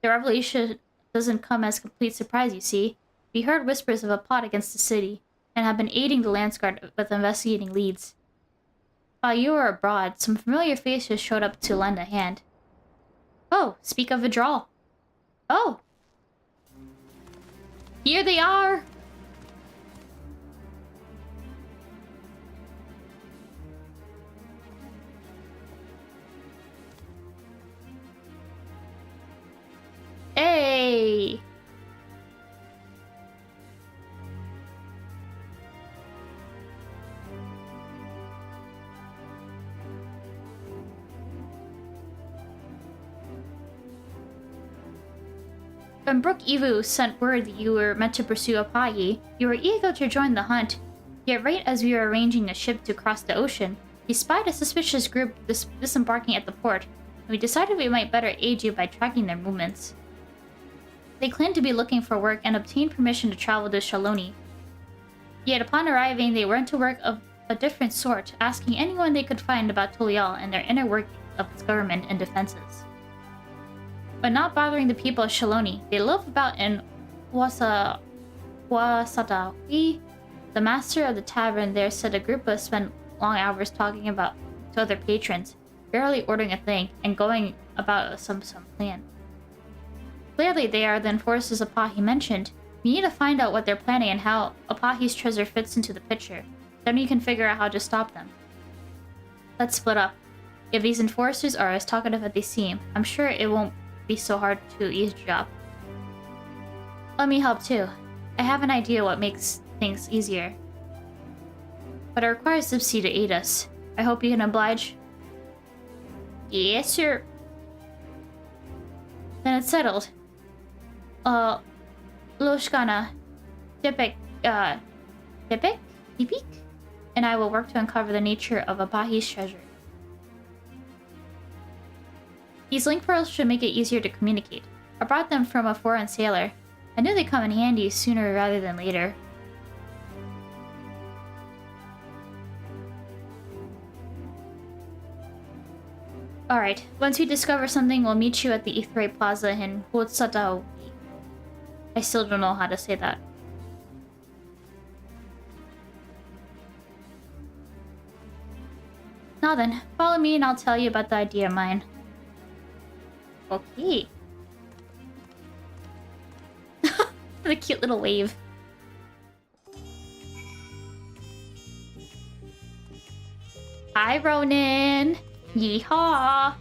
revelation doesn't come as a complete surprise, you see. We heard whispers of a plot against the city, and have been aiding the Landsguard with investigating leads. While you were abroad, some familiar faces showed up to lend a hand. Oh, speak of withdrawal. Oh! Here they are! Hey! When Brook Evu sent word that you were meant to pursue Apahi, you were eager to join the hunt. Yet right as we were arranging a ship to cross the ocean, we spied a suspicious group disembarking at the port, and we decided we might better aid you by tracking their movements. They claimed to be looking for work and obtained permission to travel to Shaloni. Yet upon arriving, they went to work of a different sort, asking anyone they could find about Tulyal and their inner workings of its government and defenses. But not bothering the people of Shaloni, they loaf about in Wasatawi. The master of the tavern there said a group of spent long hours talking about to other patrons, barely ordering a thing, and going about some plan. Clearly they are the enforcers Apahi mentioned. We need to find out what they're planning and how Apahi's treasure fits into the picture. Then we can figure out how to stop them. Let's split up. If these enforcers are as talkative as they seem, I'm sure it won't be so hard to eavesdrop. Let me help too. I have an idea what makes things easier. But it requires Zipsy to aid us. I hope you can oblige. Yes, sir. Then it's settled. Loshkana, Dipik, and I will work to uncover the nature of Apahi's treasure. These link pearls should make it easier to communicate. I brought them from a foreign sailor. I knew they'd come in handy sooner rather than later. Alright, once we discover something, we'll meet you at the Ithray Plaza in Huotsatao. I still don't know how to say that. Now then, follow me and I'll tell you about the idea of mine. Okay. The cute little wave. Hi, Ronan. Yeehaw.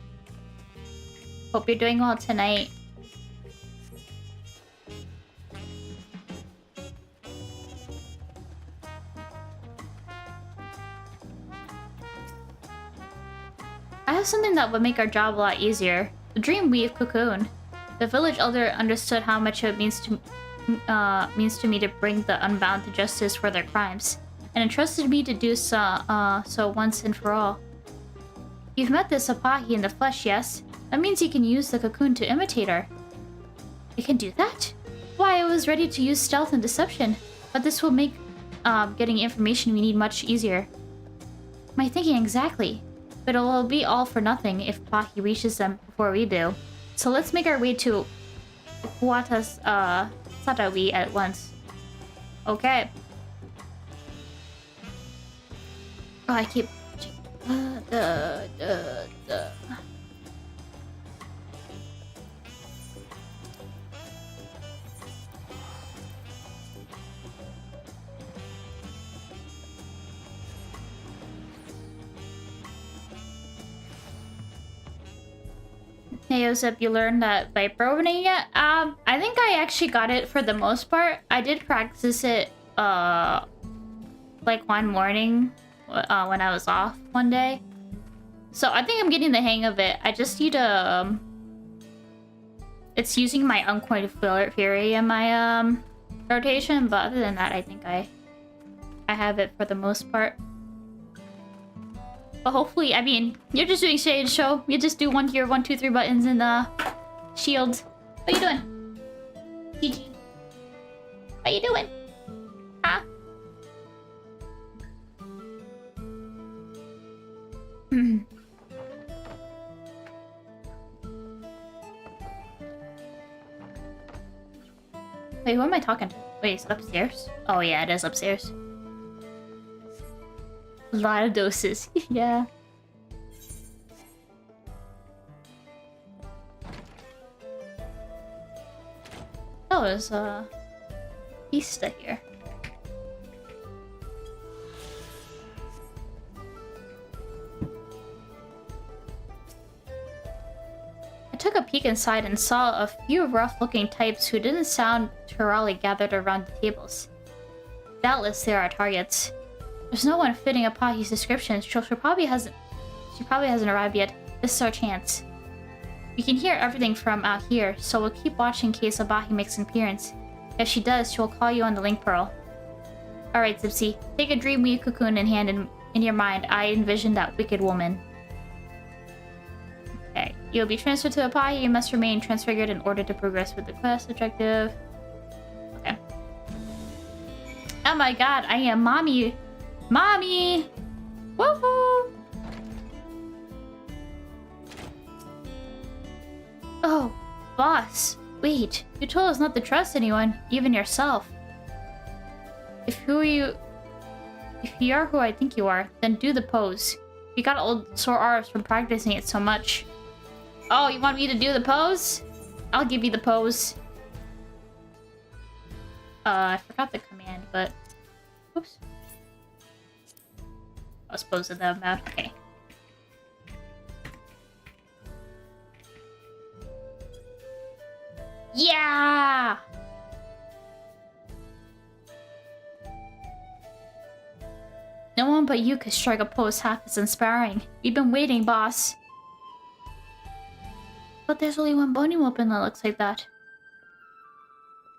Hope you're doing well tonight. I have something that would make our job a lot easier. The Dream Weave Cocoon. The village elder understood how much it means to means to me to bring the unbound to justice for their crimes, and entrusted me to do so once and for all. You've met this Apahi in the flesh, yes? That means you can use the cocoon to imitate her. You can do that? Why, I was ready to use stealth and deception, but this will make getting information we need much easier. My thinking exactly. But it'll be all for nothing if Apahi reaches them before we do. So let's make our way to Huata's Satawi at once. Okay. Oh, I keep... Hey, Yosef, you learned that Viper opening yet? I think I actually got it for the most part. I did practice it, like one morning when I was off one day. So I think I'm getting the hang of it. I just need to, it's using my Uncoined Fury in my, rotation, but other than that, I think I have it for the most part. But hopefully, I mean, you're just doing Shade Show. You just do your 1, 2, 3 buttons and shield. What you doing? GG. What you doing? Huh? Wait, who am I talking to? Wait, is it upstairs? Oh yeah, it is upstairs. A lot of doses. Yeah. Oh, there's a Pista here. I took a peek inside and saw a few rough-looking types who didn't sound Turali gathered around the tables. Doubtless they are our targets. There's no one fitting Apahi's description, so she probably hasn't arrived yet. This is our chance. We can hear everything from out here, so we'll keep watching in case Apahi makes an appearance. If she does, she will call you on the link pearl. Alright, Zipsy. Take a GloomyYuki cocoon in hand and in your mind, I envision that wicked woman. Okay. You'll be transferred to Apahi. You must remain transfigured in order to progress with the quest objective. Okay. Oh my god, I am mommy. Mommy! Woohoo! Oh, boss. Wait, you told us not to trust anyone, even yourself. If you are who I think you are, then do the pose. You got old sore arms from practicing it so much. Oh, you want me to do the pose? I'll give you the pose. I forgot the command, but... Oops. I was posing that amount. Okay. Yeah! No one but you could strike a pose half as inspiring. We've been waiting, boss. But there's only one bony weapon that looks like that.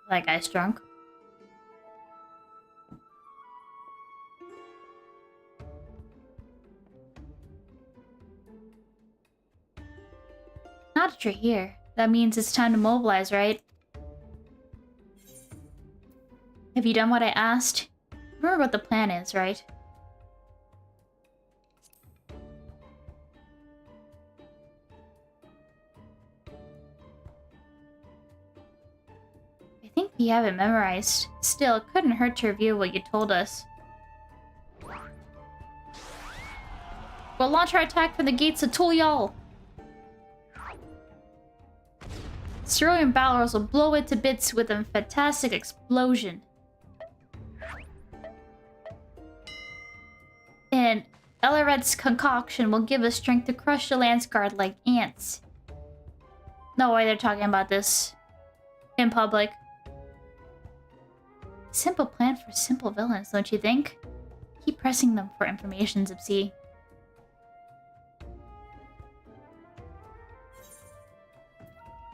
That guy's drunk. Now that you're here, that means it's time to mobilize, right? Have you done what I asked? Remember what the plan is, right? I think we have it memorized. Still, it couldn't hurt to review what you told us. We'll launch our attack from the gates of Tulial! Cerulean Balrors will blow it to bits with a fantastic explosion. And Elaret's concoction will give us strength to crush the Lance Guard like ants. No way they're talking about this in public. Simple plan for simple villains, don't you think? Keep pressing them for information, Zipsy.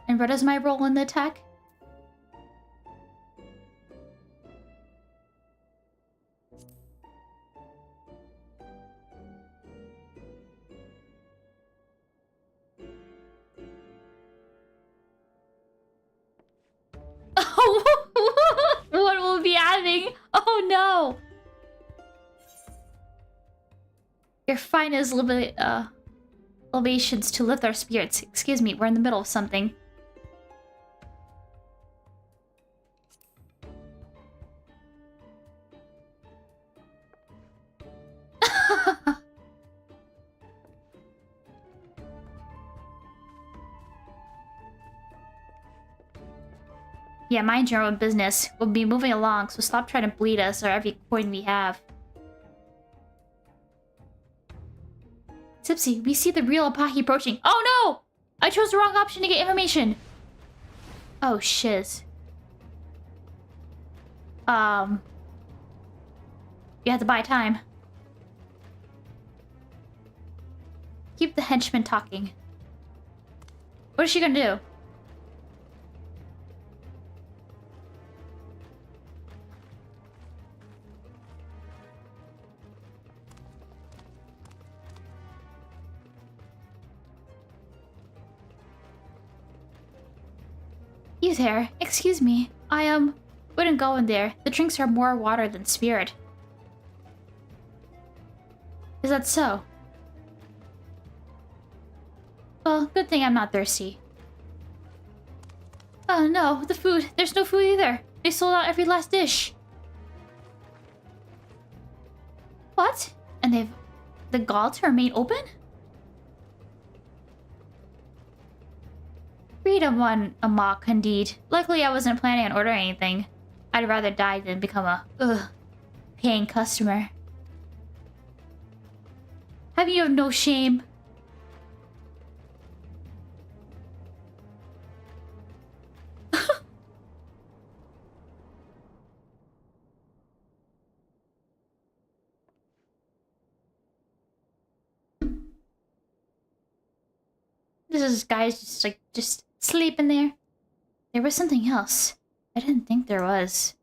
And what is my role in the attack? no! Your finest libations to lift our spirits. Excuse me, we're in the middle of something. Yeah, mind your own business. We'll be moving along, so stop trying to bleed us or every coin we have. Tipsy, we see the real Apache approaching. Oh no! I chose the wrong option to get information. Oh shiz. You have to buy time. Keep the henchman talking. What is she gonna do? You there, excuse me. I wouldn't go in there. The drinks are more water than spirit. Is that so? Well, good thing I'm not thirsty. Oh no, the food. There's no food either. They sold out every last dish. What? And they've the gall to remain open? Freedom won a mock, indeed. Luckily, I wasn't planning on ordering anything. I'd rather die than become a, paying customer. Have you no shame? This guy's just sleeping there. There was something else. I didn't think there was.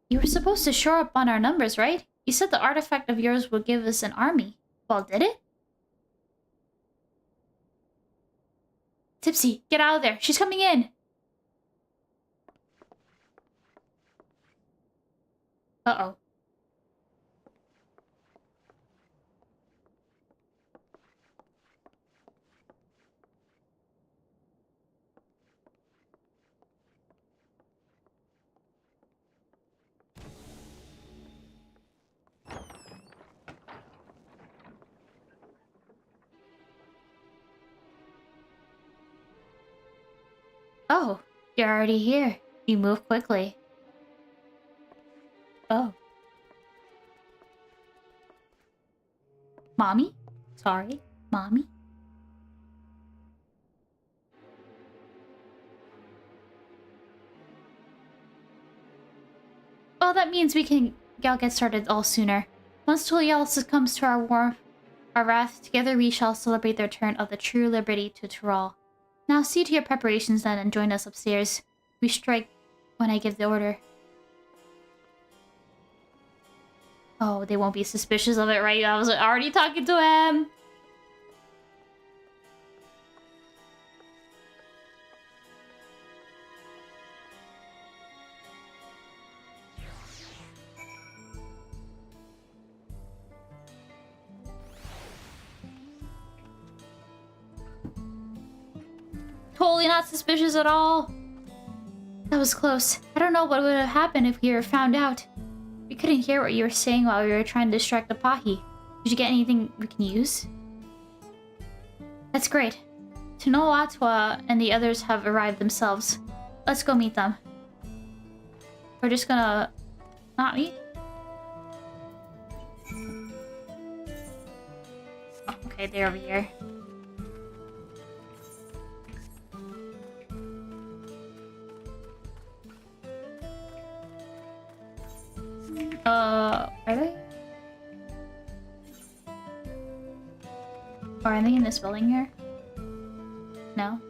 You were supposed to shore up on our numbers, right? You said the artifact of yours would give us an army. Well, did it? Tipsy, get out of there. She's coming in. Uh-oh. Oh, you're already here. You move quickly. Oh. Mommy? Sorry, Mommy? Well, that means we can get started all sooner. Once Tuliel succumbs to our wrath, together we shall celebrate the return of the true liberty to Tural. Now see to your preparations then and join us upstairs. We strike when I give the order. Oh, they won't be suspicious of it, right? I was already talking to him! Totally not suspicious at all. That was close. I don't know what would have happened if we were found out. We couldn't hear what you were saying while we were trying to distract the Apache. Did you get anything we can use? That's great. Tanoatwa and the others have arrived themselves. Let's go meet them. We're just gonna... not meet? Oh, okay, they're over here. Are they? Or are they in this building here? No?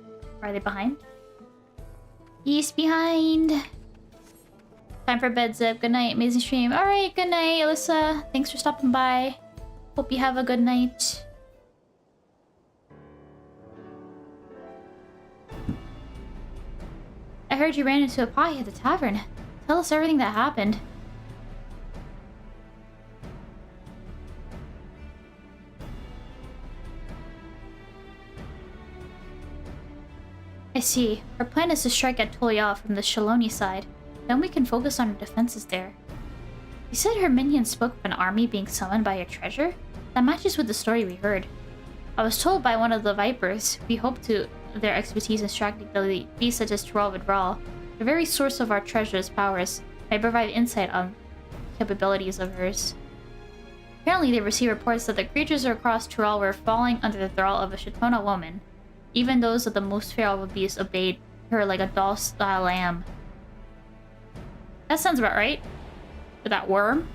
Or are they behind? He's behind! Time for bed, Zip. Good night, amazing stream. Alright, good night, Alyssa. Thanks for stopping by. Hope you have a good night. I heard you ran into a Apache at the tavern. Tell us everything that happened. I see. Our plan is to strike at Toya from the Shaloni side. Then we can focus on our defenses there. You said her minions spoke of an army being summoned by a treasure? That matches with the story we heard. I was told by one of the Vipers. We hope to their expertise in striking the beasts such as Troll Withdrawal, the very source of our treasure's powers, may provide insight on capabilities of hers. Apparently, they received reports that the creatures across Troll were falling under the thrall of a Shitona woman. Even those of the most feral of beasts obeyed her like a docile lamb. That sounds about right. With that worm.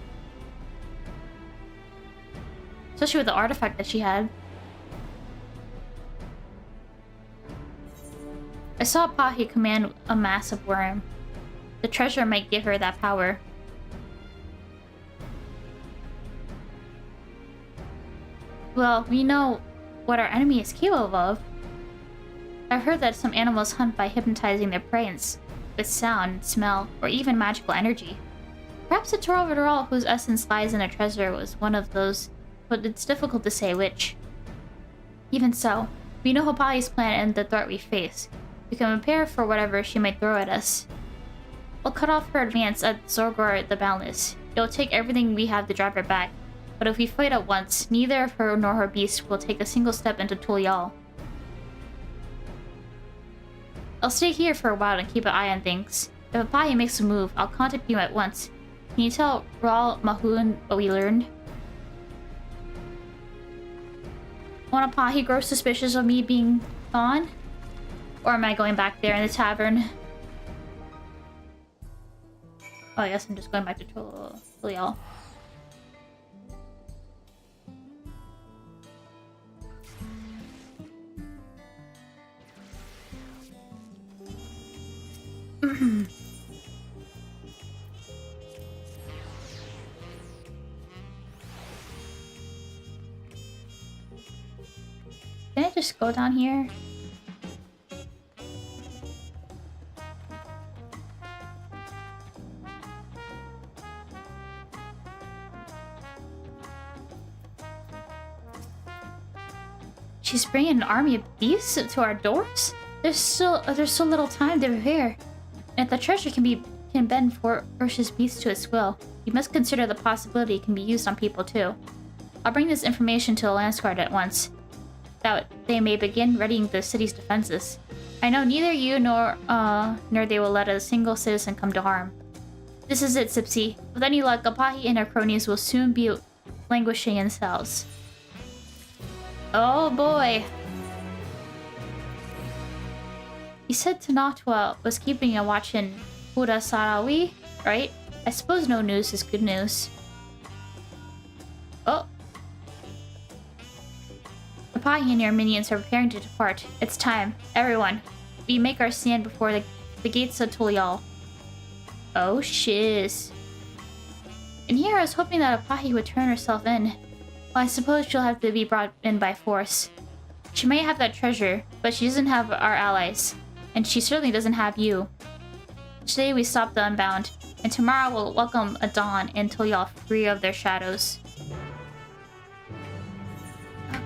Especially with the artifact that she had. I saw Pahi command a massive worm. The treasure might give her that power. Well, we know what our enemy is capable of. I've heard that some animals hunt by hypnotizing their prey with sound, smell, or even magical energy. Perhaps the Troll Withdrawal, whose essence lies in a treasure, was one of those, but it's difficult to say which. Even so, we know Hopahi's plan and the threat we face. We can prepare for whatever she might throw at us. We'll cut off her advance at Zorgor the Boundless. It'll take everything we have to drive her back, but if we fight at once, neither of her nor her beast will take a single step into Tulial. I'll stay here for a while and keep an eye on things. If Hopahi makes a move, I'll contact you at once. Can you tell Ral Mahun what we learned? When Hopahi grows suspicious of me being gone? Or am I going back there in the tavern? Oh, I guess I'm just going back to Tulial. Can I just go down here? She's bringing an army of beasts to our doors? There's so little time to prepare. And if the treasure can bend ferocious beasts to its will, you must consider the possibility it can be used on people too. I'll bring this information to the Lance Guard at once, that they may begin readying the city's defenses. I know neither you nor they will let a single citizen come to harm. This is it, Sipsy. With any luck, Hopahi and her cronies will soon be languishing in cells. Oh boy. You said Tanatwa was keeping a watch in Urasarawi, right? I suppose no news is good news. Oh. Hopahi and your minions are preparing to depart. It's time. Everyone, we make our stand before the gates of Tulial. Oh shiz. And here I was hoping that Hopahi would turn herself in. Well, I suppose she'll have to be brought in by force. She may have that treasure, but she doesn't have our allies. And she certainly doesn't have you. Today we stop the Unbound, and tomorrow we'll welcome a dawn and Tulial free of their shadows.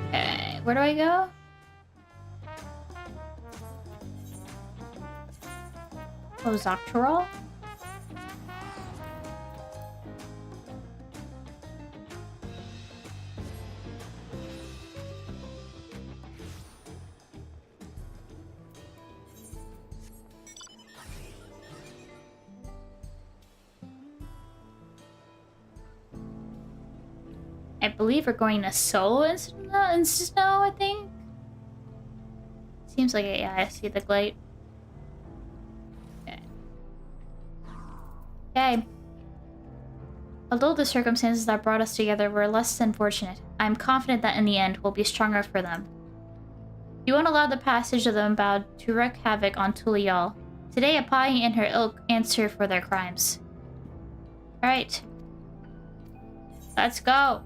Okay, where do I go? Oh, Dawntrail? I believe we're going to Solo in Snow, I think? Seems like it, yeah, I see the light. Okay. Okay. Although the circumstances that brought us together were less than fortunate, I am confident that in the end we'll be stronger for them. You won't allow the passage of the Unbound to wreak havoc on Tulial. Today, Hopahi and her ilk answer for their crimes. Alright. Let's go!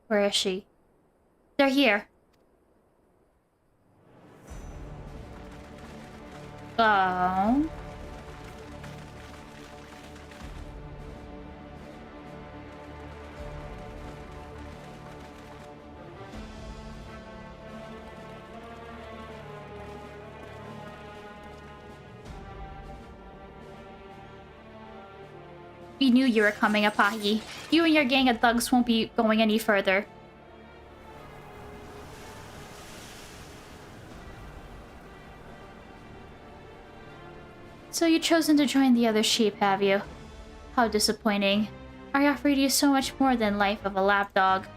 Where is she? They're here. Oh. We knew you were coming, Apahi. You and your gang of thugs won't be going any further. So you've chosen to join the other sheep, have you? How disappointing. I offered you so much more than life of a lapdog.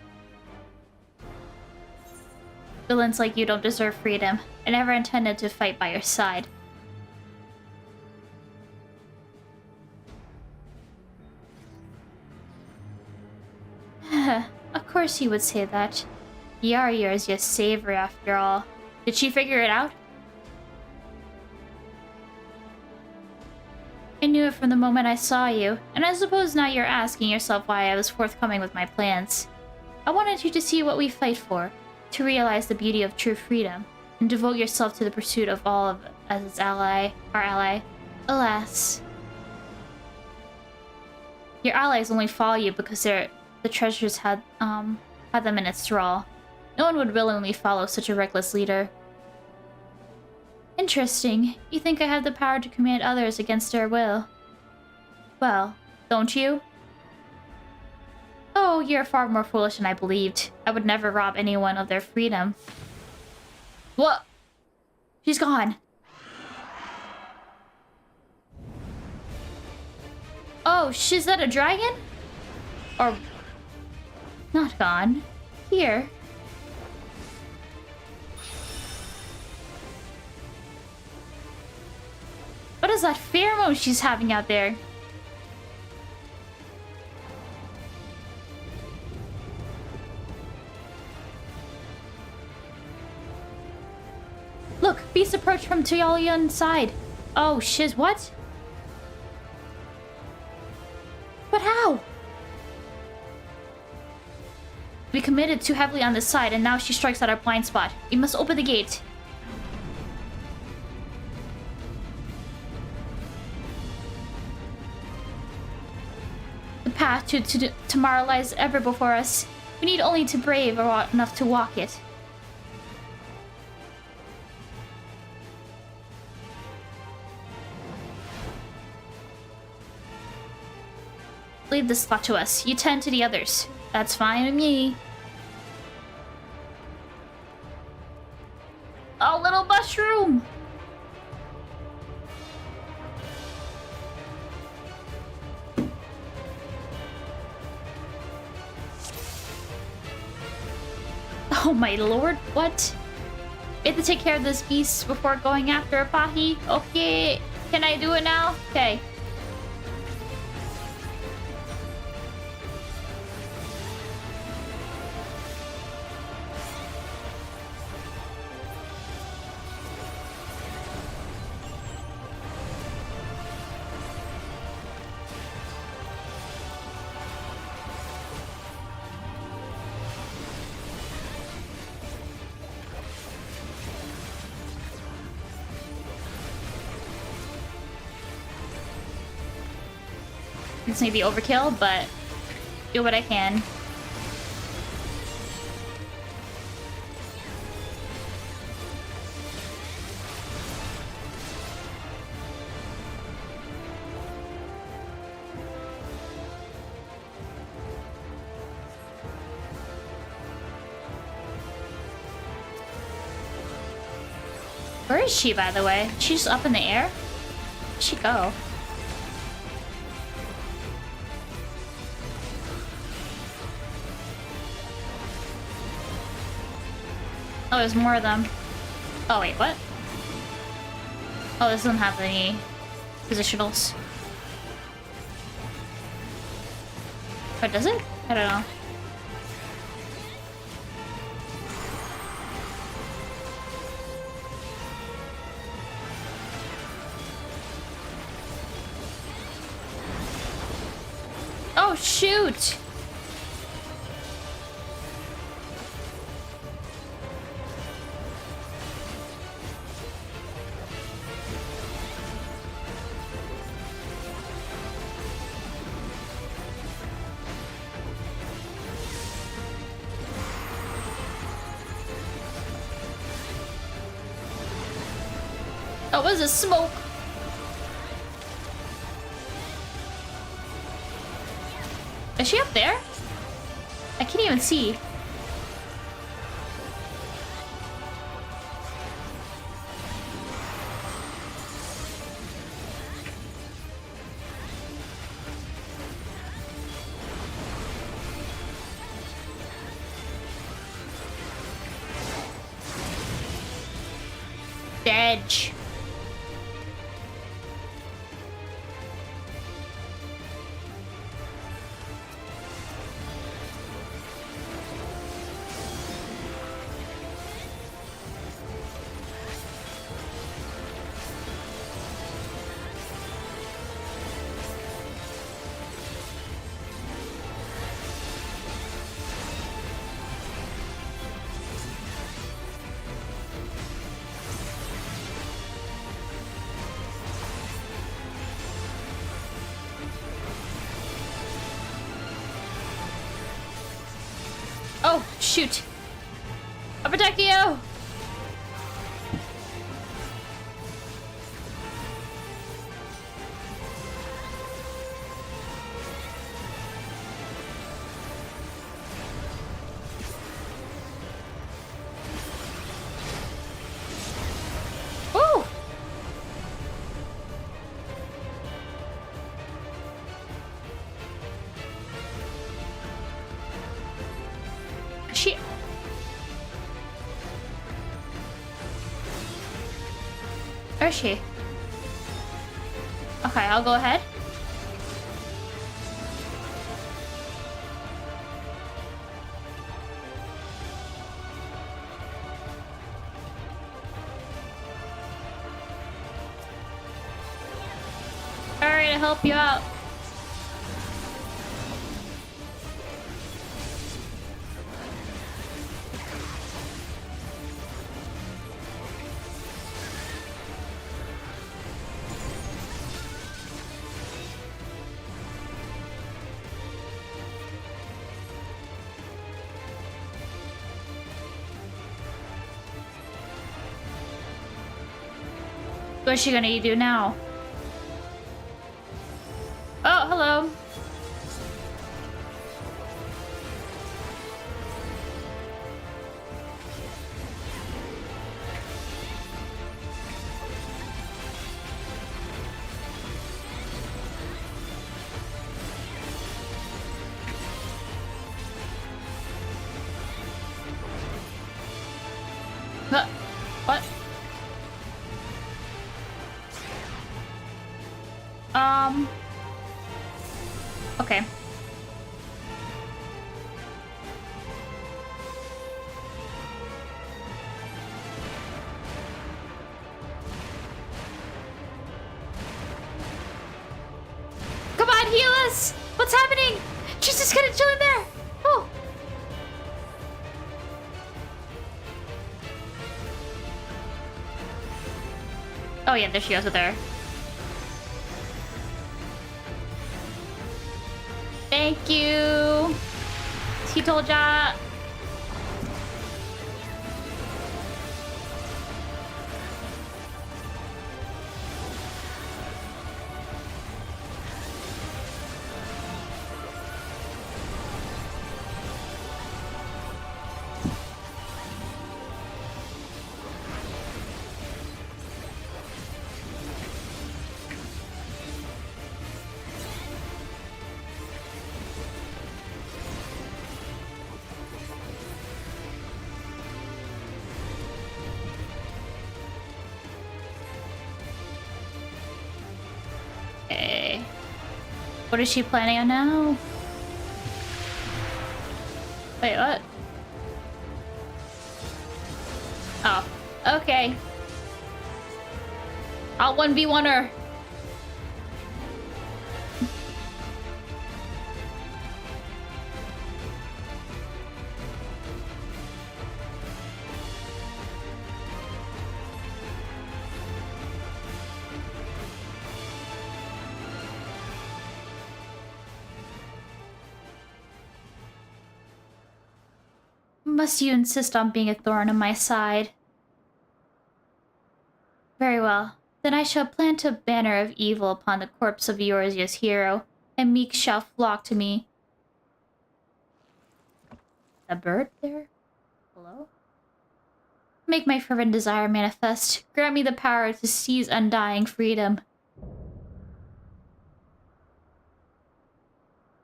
Villains like you don't deserve freedom. I never intended to fight by your side. Of course you would say that. Yarrior is just savory after all. Did she figure it out? I knew it from the moment I saw you, and I suppose now you're asking yourself why I was forthcoming with my plans. I wanted you to see what we fight for, to realize the beauty of true freedom, and devote yourself to the pursuit of all of as its ally, our ally. Alas. Your allies only follow you because the treasures had them in its thrall. No one would willingly follow such a reckless leader. Interesting. You think I have the power to command others against their will? Well, don't you? Oh, you're far more foolish than I believed. I would never rob anyone of their freedom. What? She's gone. Oh, is that a dragon? Or... not gone. Here. What is that pheromone she's having out there? Look, beast approach from Tyolian's side. Oh, shiz, what? But how? We committed too heavily on this side, and now she strikes at our blind spot. We must open the gate. The path to tomorrow lies ever before us. We need only to brave enough to walk it. Leave this spot to us. You tend to the others. That's fine with me. Oh, little mushroom! Oh my lord, what? We have to take care of this beast before going after Apahi. Okay, can I do it now? Okay. This may be overkill, but do what I can. Where is she, by the way? She's up in the air? Where'd she go? Oh, there's more of them. Oh, wait, what? Oh, this doesn't have any positionals. Or does it? I don't know. Oh, shoot! Oh, what is this? Smoke! Is she up there? I can't even see. Edge. Oh, shoot. I'll protect you! Woo! She... Where is she? Okay, I'll go ahead. Alright, I'll help you out. What's she gonna do now? Oh, hello. What? Okay. Come on, heal us! What's happening? She's just kind of chilling there. Oh. Oh yeah, there she goes with her. Thank you. He told ya. What is she planning on now? Wait, what? Oh, okay. I'll 1v1 her. Must you insist on being a thorn in my side? Very well. Then I shall plant a banner of evil upon the corpse of Eorzea's hero, and meek shall flock to me. A bird there? Hello? Make my fervent desire manifest. Grant me the power to seize undying freedom.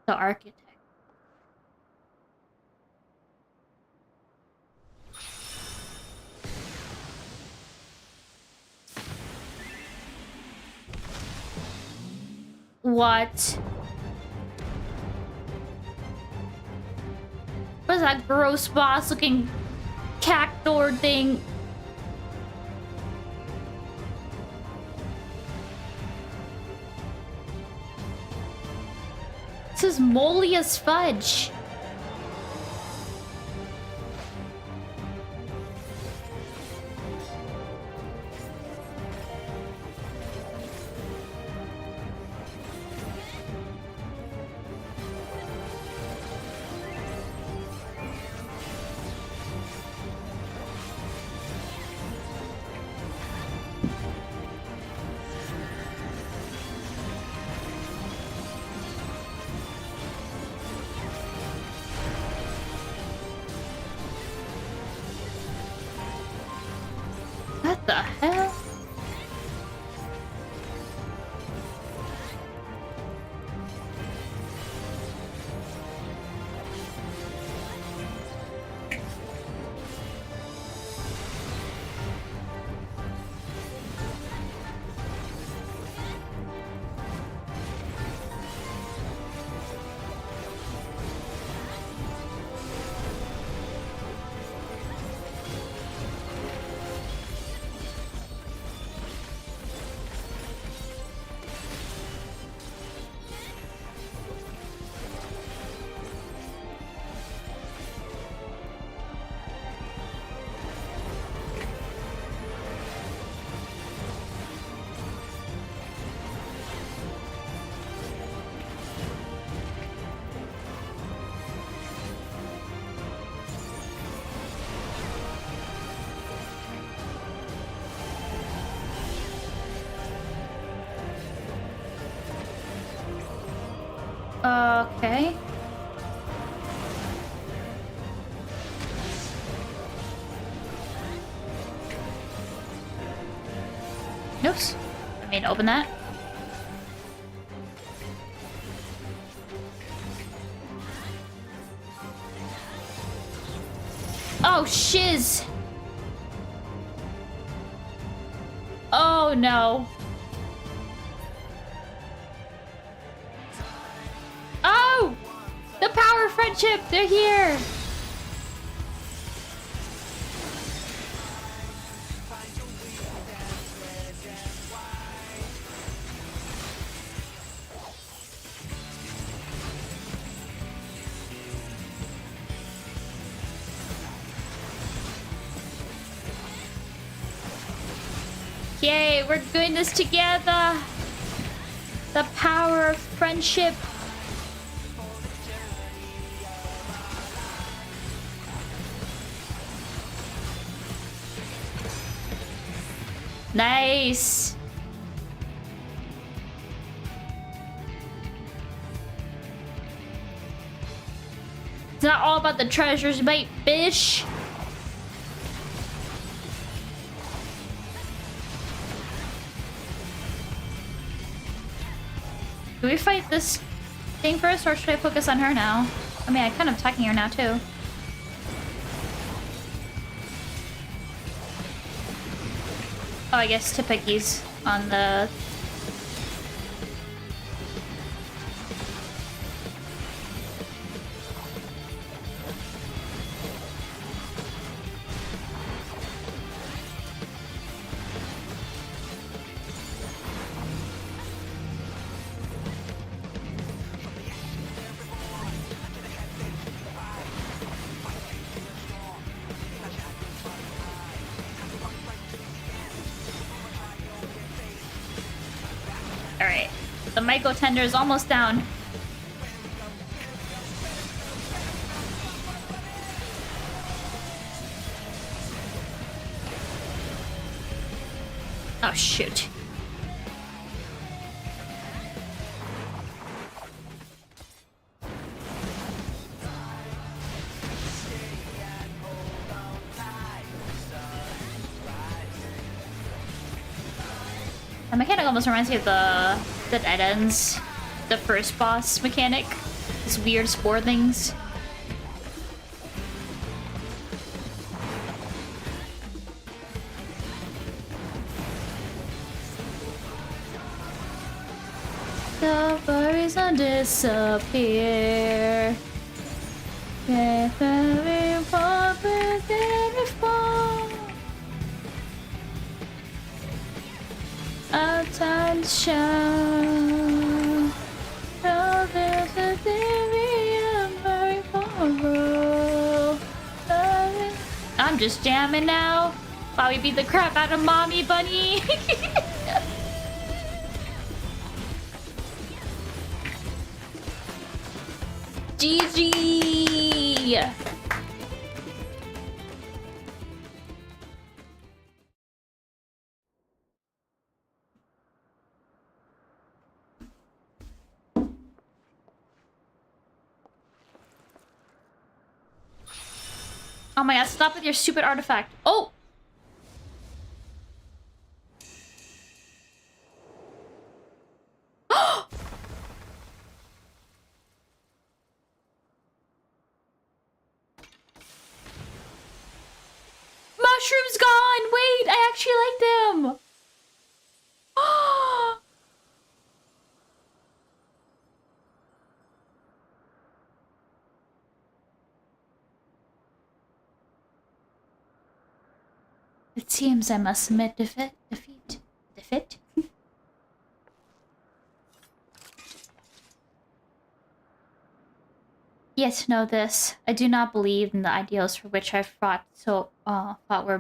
The architect. What? What is that gross boss looking cactor thing? This is moldy as fudge. What the hell? Okay. Oops. I mean, open that. Oh, shiz! Oh, no. Oh! The power of friendship! They're here! Yay, we're doing this together! The power of friendship! Nice! It's not all about the treasures, mate, bitch! Do we fight this thing first, or should I focus on her now? I mean, I'm kind of attacking her now, too. Oh, I guess Tippeki's on the... Alright. The Myco Tender is almost down. Oh, shoot. mechanic almost reminds me of the dead ends. The first boss mechanic. These weird spore things. The worries will disappear. If every pop is every fall. A time to shine. No, there's a theory of very formal. I'm just jamming now while we beat the crap out of Mommy Bunny. GG! Oh my god, stop with your stupid artifact. Oh! Mushroom's gone! Wait, I actually like them! It seems I must submit defeat. Yet know this, I do not believe in the ideals for which I thought were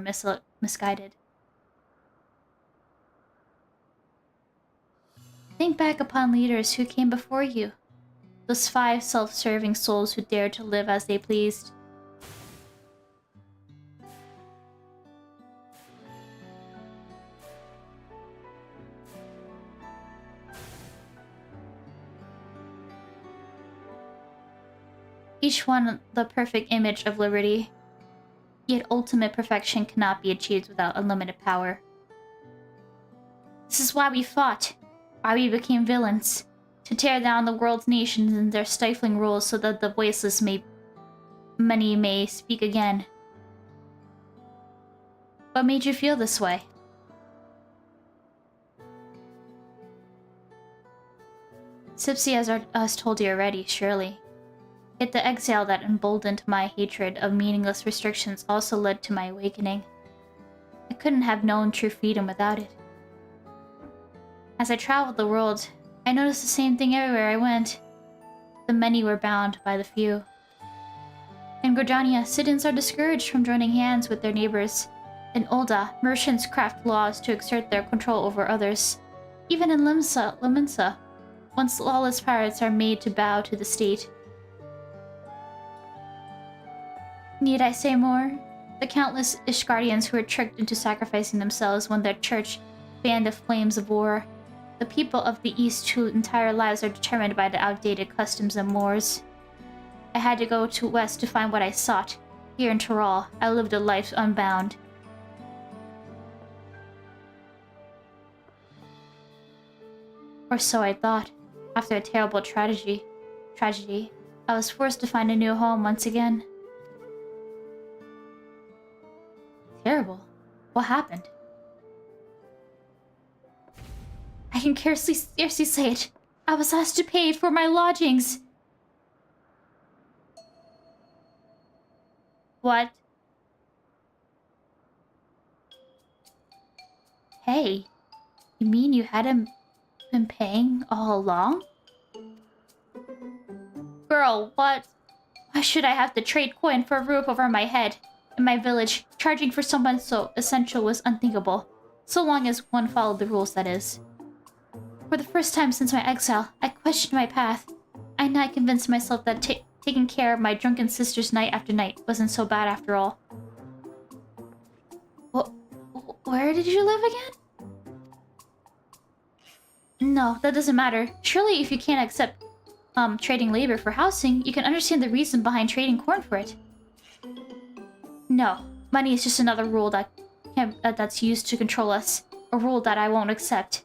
misguided. Think back upon leaders who came before you. Those 5 self-serving souls who dared to live as they pleased. Each one the perfect image of liberty. Yet ultimate perfection cannot be achieved without unlimited power. This is why we fought, why we became villains. To tear down the world's nations and their stifling rules so that the voiceless many may speak again. What made you feel this way? Sipsy has told you already, surely. Yet the exile that emboldened my hatred of meaningless restrictions also led to my awakening. I couldn't have known true freedom without it. As I traveled the world, I noticed the same thing everywhere I went. The many were bound by the few. In Gordania, citizens are discouraged from joining hands with their neighbors. In Ulda, merchants craft laws to exert their control over others. Even in Liminsa, once lawless pirates are made to bow to the state. Need I say more? The countless Ishgardians who were tricked into sacrificing themselves when their church fanned the flames of war. The people of the East whose entire lives are determined by the outdated customs and mores. I had to go to West to find what I sought. Here in Toral, I lived a life unbound. Or so I thought. After a terrible tragedy, I was forced to find a new home once again. Terrible. What happened? I can scarcely say it. I was asked to pay for my lodgings. What? Hey, you mean you hadn't been paying all along? Girl, what? Why should I have to trade coin for a roof over my head? In my village, charging for someone so essential was unthinkable. So long as one followed the rules, that is. For the first time since my exile, I questioned my path. I now convinced myself that taking care of my drunken sisters night after night wasn't so bad after all. Where did you live again? No, that doesn't matter. Surely if you can't accept trading labor for housing, you can understand the reason behind trading corn for it. No, money is just another rule that's used to control us. A rule that I won't accept.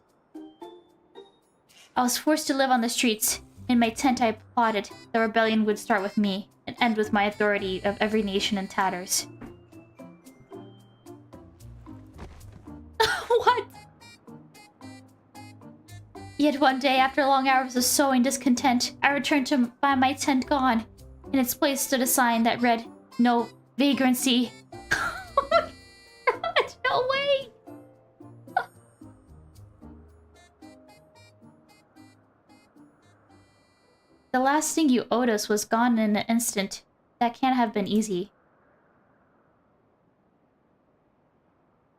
I was forced to live on the streets. In my tent, I plotted the rebellion would start with me and end with my authority of every nation in tatters. What? Yet one day, after long hours of sowing discontent, I returned to find my tent gone. In its place stood a sign that read, "No vagrancy." Oh my god, no way! The last thing you owed us was gone in an instant. That can't have been easy.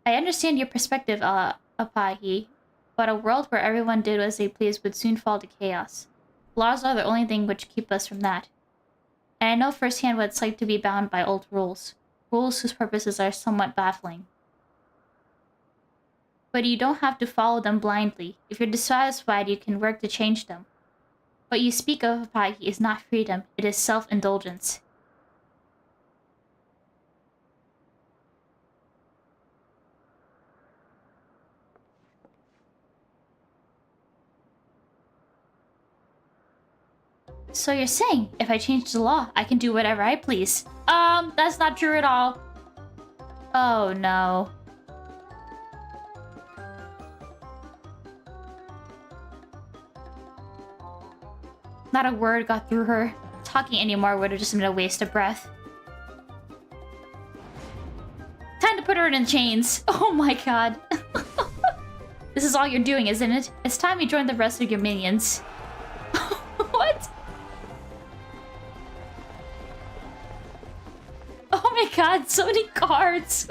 I understand your perspective, Apahi, but a world where everyone did as they pleased would soon fall to chaos. Laws are the only thing which keep us from that. And I know firsthand what it's like to be bound by old rules. Rules whose purposes are somewhat baffling. But you don't have to follow them blindly. If you're dissatisfied, you can work to change them. What you speak of, Apahi, is not freedom. It is self-indulgence. So you're saying, if I change the law, I can do whatever I please? That's not true at all. Oh no. Not a word got through her. Talking anymore would have just been a waste of breath. Time to put her in chains. Oh my god. This is all you're doing, isn't it? It's time you join the rest of your minions. What? Oh my god, so many cards!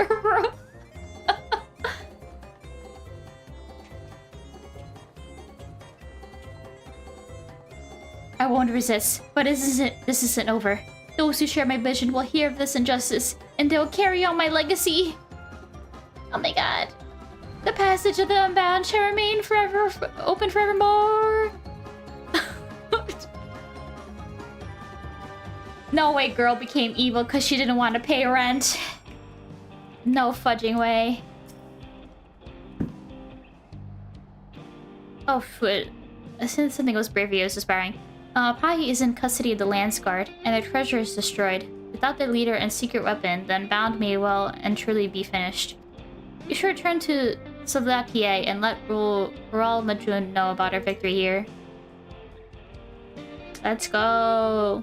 I won't resist, but this isn't over. Those who share my vision will hear of this injustice, and they'll carry on my legacy. Oh my god. The passage of the Unbound shall remain forever open forevermore. No way girl became evil because she didn't want to pay rent. No fudging way. Oh, foot. Since something was brave, I was aspiring. Pahi is in custody of the Lance Guard, and their treasure is destroyed. Without their leader and secret weapon, the Unbound may well and truly be finished. You should return to Slovakia and let Rural Majun know about our victory here. Let's go!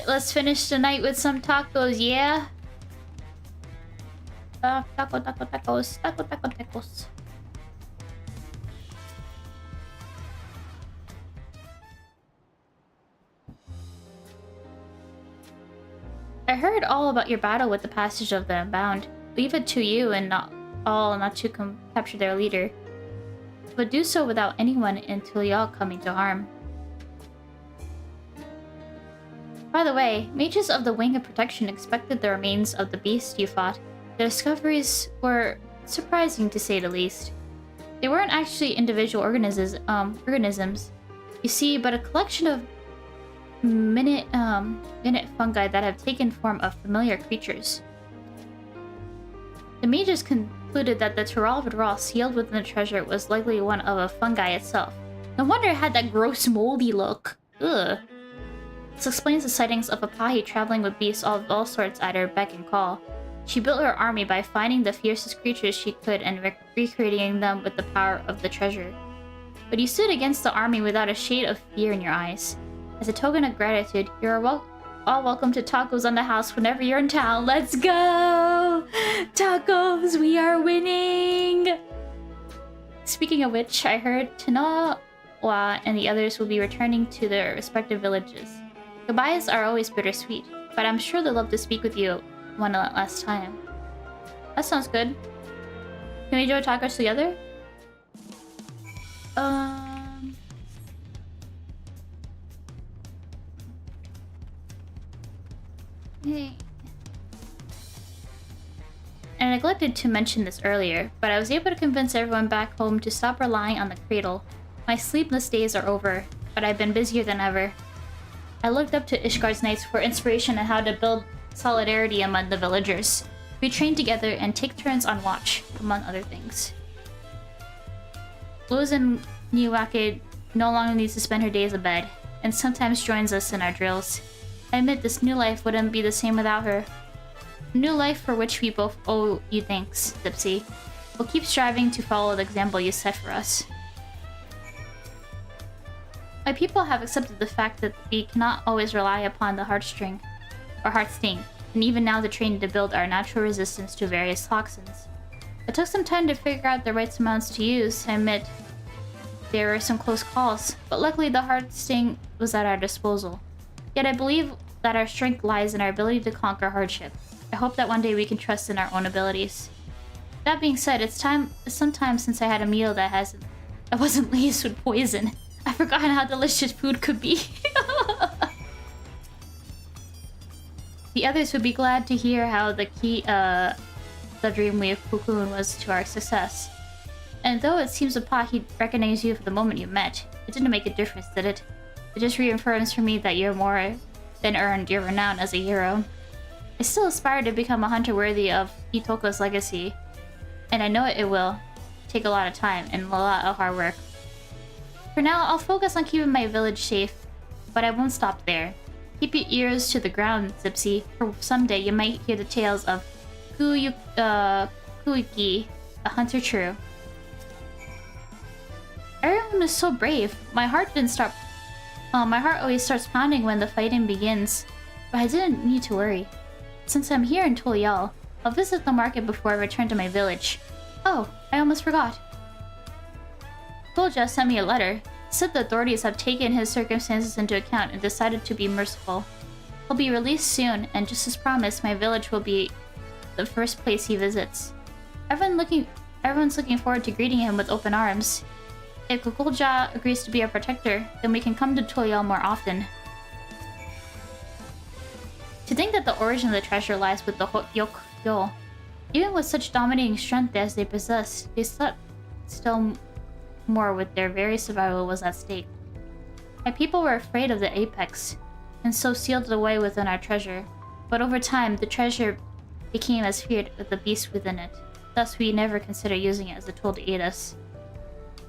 Let's finish the night with some tacos, yeah? Tacos. I heard all about your battle with the passage of the Unbound. Leave it to you and not to capture their leader. But do so without anyone until y'all coming to harm. By the way, mages of the Wing of Protection expected the remains of the beast you fought. The discoveries were surprising to say the least. They weren't actually individual organisms, you see, but a collection of minute fungi that have taken form of familiar creatures. The mages concluded that the Teralvid sealed within the treasure was likely one of a fungi itself. No wonder it had that gross moldy look. Ugh. This explains the sightings of Apahi traveling with beasts of all sorts at her beck and call. She built her army by finding the fiercest creatures she could and recreating them with the power of the treasure. But you stood against the army without a shade of fear in your eyes. As a token of gratitude, you are all welcome to tacos on the house whenever you're in town. Let's go! Tacos, we are winning! Speaking of which, I heard Tanawa and the others will be returning to their respective villages. Goodbyes are always bittersweet, but I'm sure they'll love to speak with you one last time. That sounds good. Can we enjoy tacos together? Hey. neglected to mention this earlier, but I was able to convince everyone back home to stop relying on the cradle. My sleepless days are over, but I've been busier than ever. I looked up to Ishgar's Knights for inspiration on how to build solidarity among the villagers. We train together and take turns on watch, among other things. GloomyYuki no longer needs to spend her days abed, and sometimes joins us in our drills. I admit this new life wouldn't be the same without her. A new life for which we both owe you thanks, Dipsy. We'll keep striving to follow the example you set for us. My people have accepted the fact that we cannot always rely upon the heartstring, or heartsting, and even now to train to build our natural resistance to various toxins. It took some time to figure out the right amounts to use. I admit there were some close calls, but luckily the heartsting was at our disposal. Yet I believe that our strength lies in our ability to conquer hardship. I hope that one day we can trust in our own abilities. That being said, it's some time since I had a meal that wasn't laced with poison. I've forgotten how delicious food could be. The others would be glad to hear how the key, the Dreamwave cocoon was to our success. And though it seems upon he recognized you for the moment you met, it didn't make a difference, did it? It just reaffirms for me that you're more than earned your renown as a hero. I still aspire to become a hunter worthy of Itoko's legacy, and I know it will take a lot of time and a lot of hard work. For now, I'll focus on keeping my village safe, but I won't stop there. Keep your ears to the ground, Zipsy, for someday you might hear the tales of Kuiki, a hunter true. Everyone is so brave. My heart always starts pounding when the fighting begins, but I didn't need to worry. Since I'm here in Tulial, I'll visit the market before I return to my village. Oh, I almost forgot. Golja sent me a letter. He said the authorities have taken his circumstances into account and decided to be merciful. He'll be released soon, and just as promised, my village will be the first place he visits. Everyone's looking forward to greeting him with open arms. If Golja agrees to be our protector, then we can come to Tulial more often. To think that the origin of the treasure lies with the Yok-Yo. Even with such dominating strength as they possess, they slept still more with their very survival was at stake. My people were afraid of the apex, and so sealed it away within our treasure. But over time, the treasure became as feared as the beast within it. Thus, we never considered using it as a tool to aid us.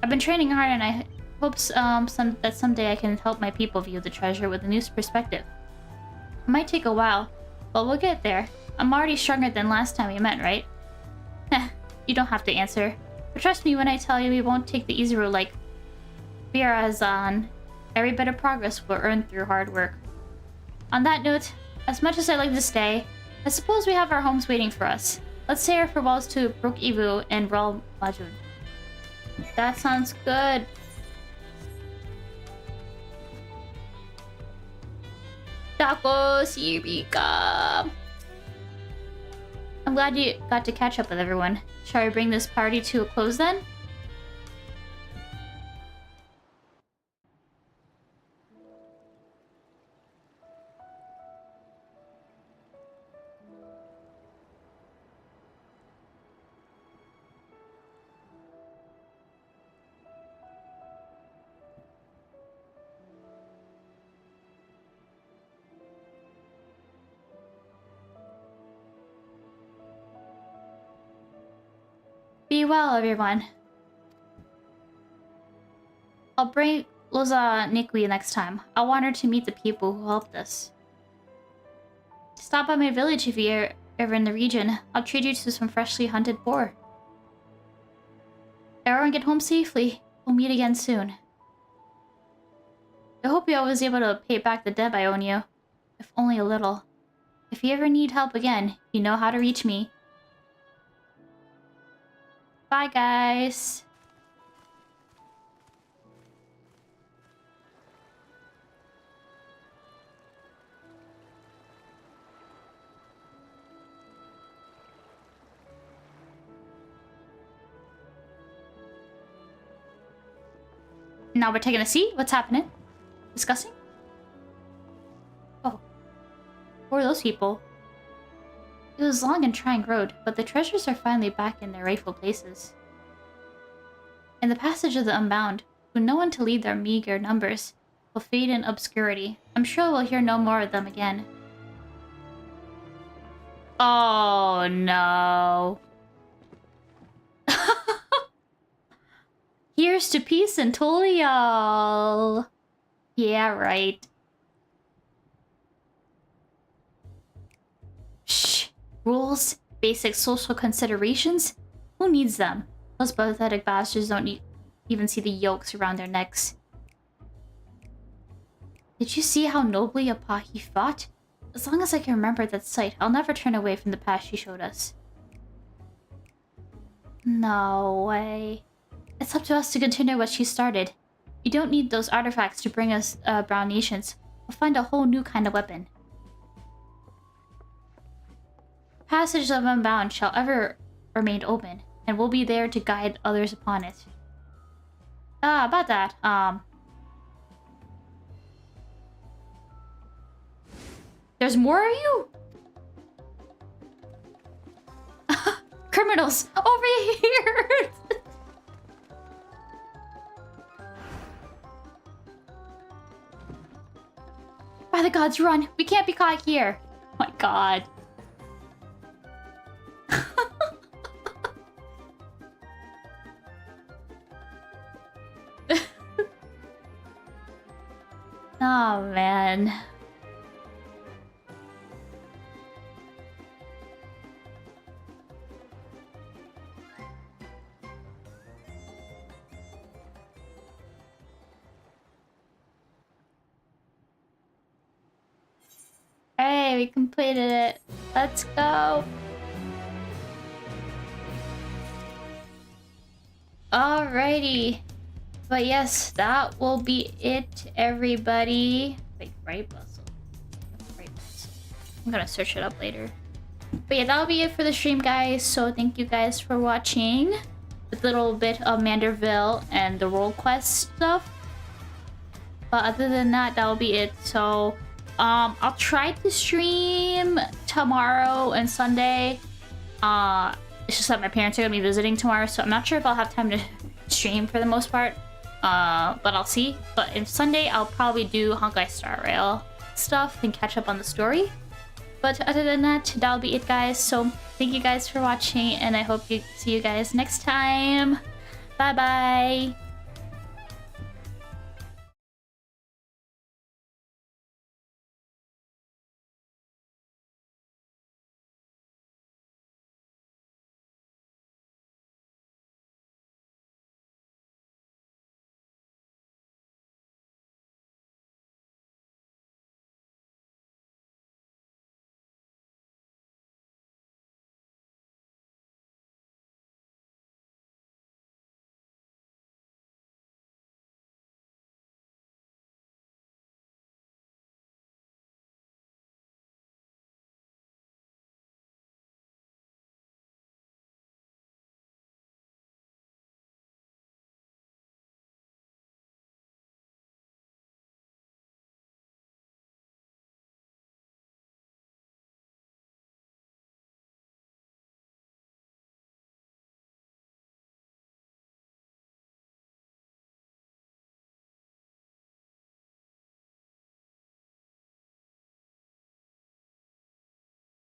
I've been training hard, and I hope that someday I can help my people view the treasure with a new perspective. It might take a while, but we'll get there. I'm already stronger than last time we met, right? Heh, you don't have to answer. But trust me when I tell you we won't take the easy road like Birazan. Every bit of progress will earn through hard work. On that note, as much as I'd like to stay, I suppose we have our homes waiting for us. Let's say our farewells to Brook Ivu and Ral Majun. That sounds good. Tacos, here we come. I'm glad you got to catch up with everyone. Shall we bring this party to a close then? Be well, everyone. I'll bring Loza Nikwi next time. I want her to meet the people who helped us. Stop by my village if you're ever in the region. I'll treat you to some freshly hunted boar. Everyone get home safely. We'll meet again soon. I hope I was able to pay back the debt I owe you. If only a little. If you ever need help again, you know how to reach me. Bye, guys. Now we're taking a seat. What's happening? Discussing? Oh. Who are those people? It was a long and trying road, but the treasures are finally back in their rightful places. In the passage of the Unbound, with no one to lead their meager numbers, will fade in obscurity. I'm sure we'll hear no more of them again. Oh no. Here's to peace and Tolial. Yeah, right. Shh. Rules? Basic social considerations? Who needs them? Those pathetic bastards don't even see the yokes around their necks. Did you see how nobly Apahi fought? As long as I can remember that sight, I'll never turn away from the past she showed us. No way. It's up to us to continue what she started. You don't need those artifacts to bring us brown nations. We'll find a whole new kind of weapon. Passage of Unbound shall ever remain open, and we'll be there to guide others upon it. About that, there's more of you? Criminals! Over here! By the gods, run! We can't be caught here! Oh my god. Oh man. Hey, we completed it. Let's go. Alrighty. But yes, that will be it, everybody. Wait, right puzzle. Right puzzle. I'm gonna search it up later. But yeah, that'll be it for the stream, guys. So thank you guys for watching. With a little bit of Manderville and the role quest stuff. But other than that, that'll be it. So I'll try to stream tomorrow and Sunday. It's just that my parents are gonna be visiting tomorrow, so I'm not sure if I'll have time to stream for the most part. But I'll see. But in Sunday, I'll probably do Honkai Star Rail stuff and catch up on the story. But other than that, that'll be it, guys. So thank you guys for watching, and I hope you see you guys next time. Bye bye.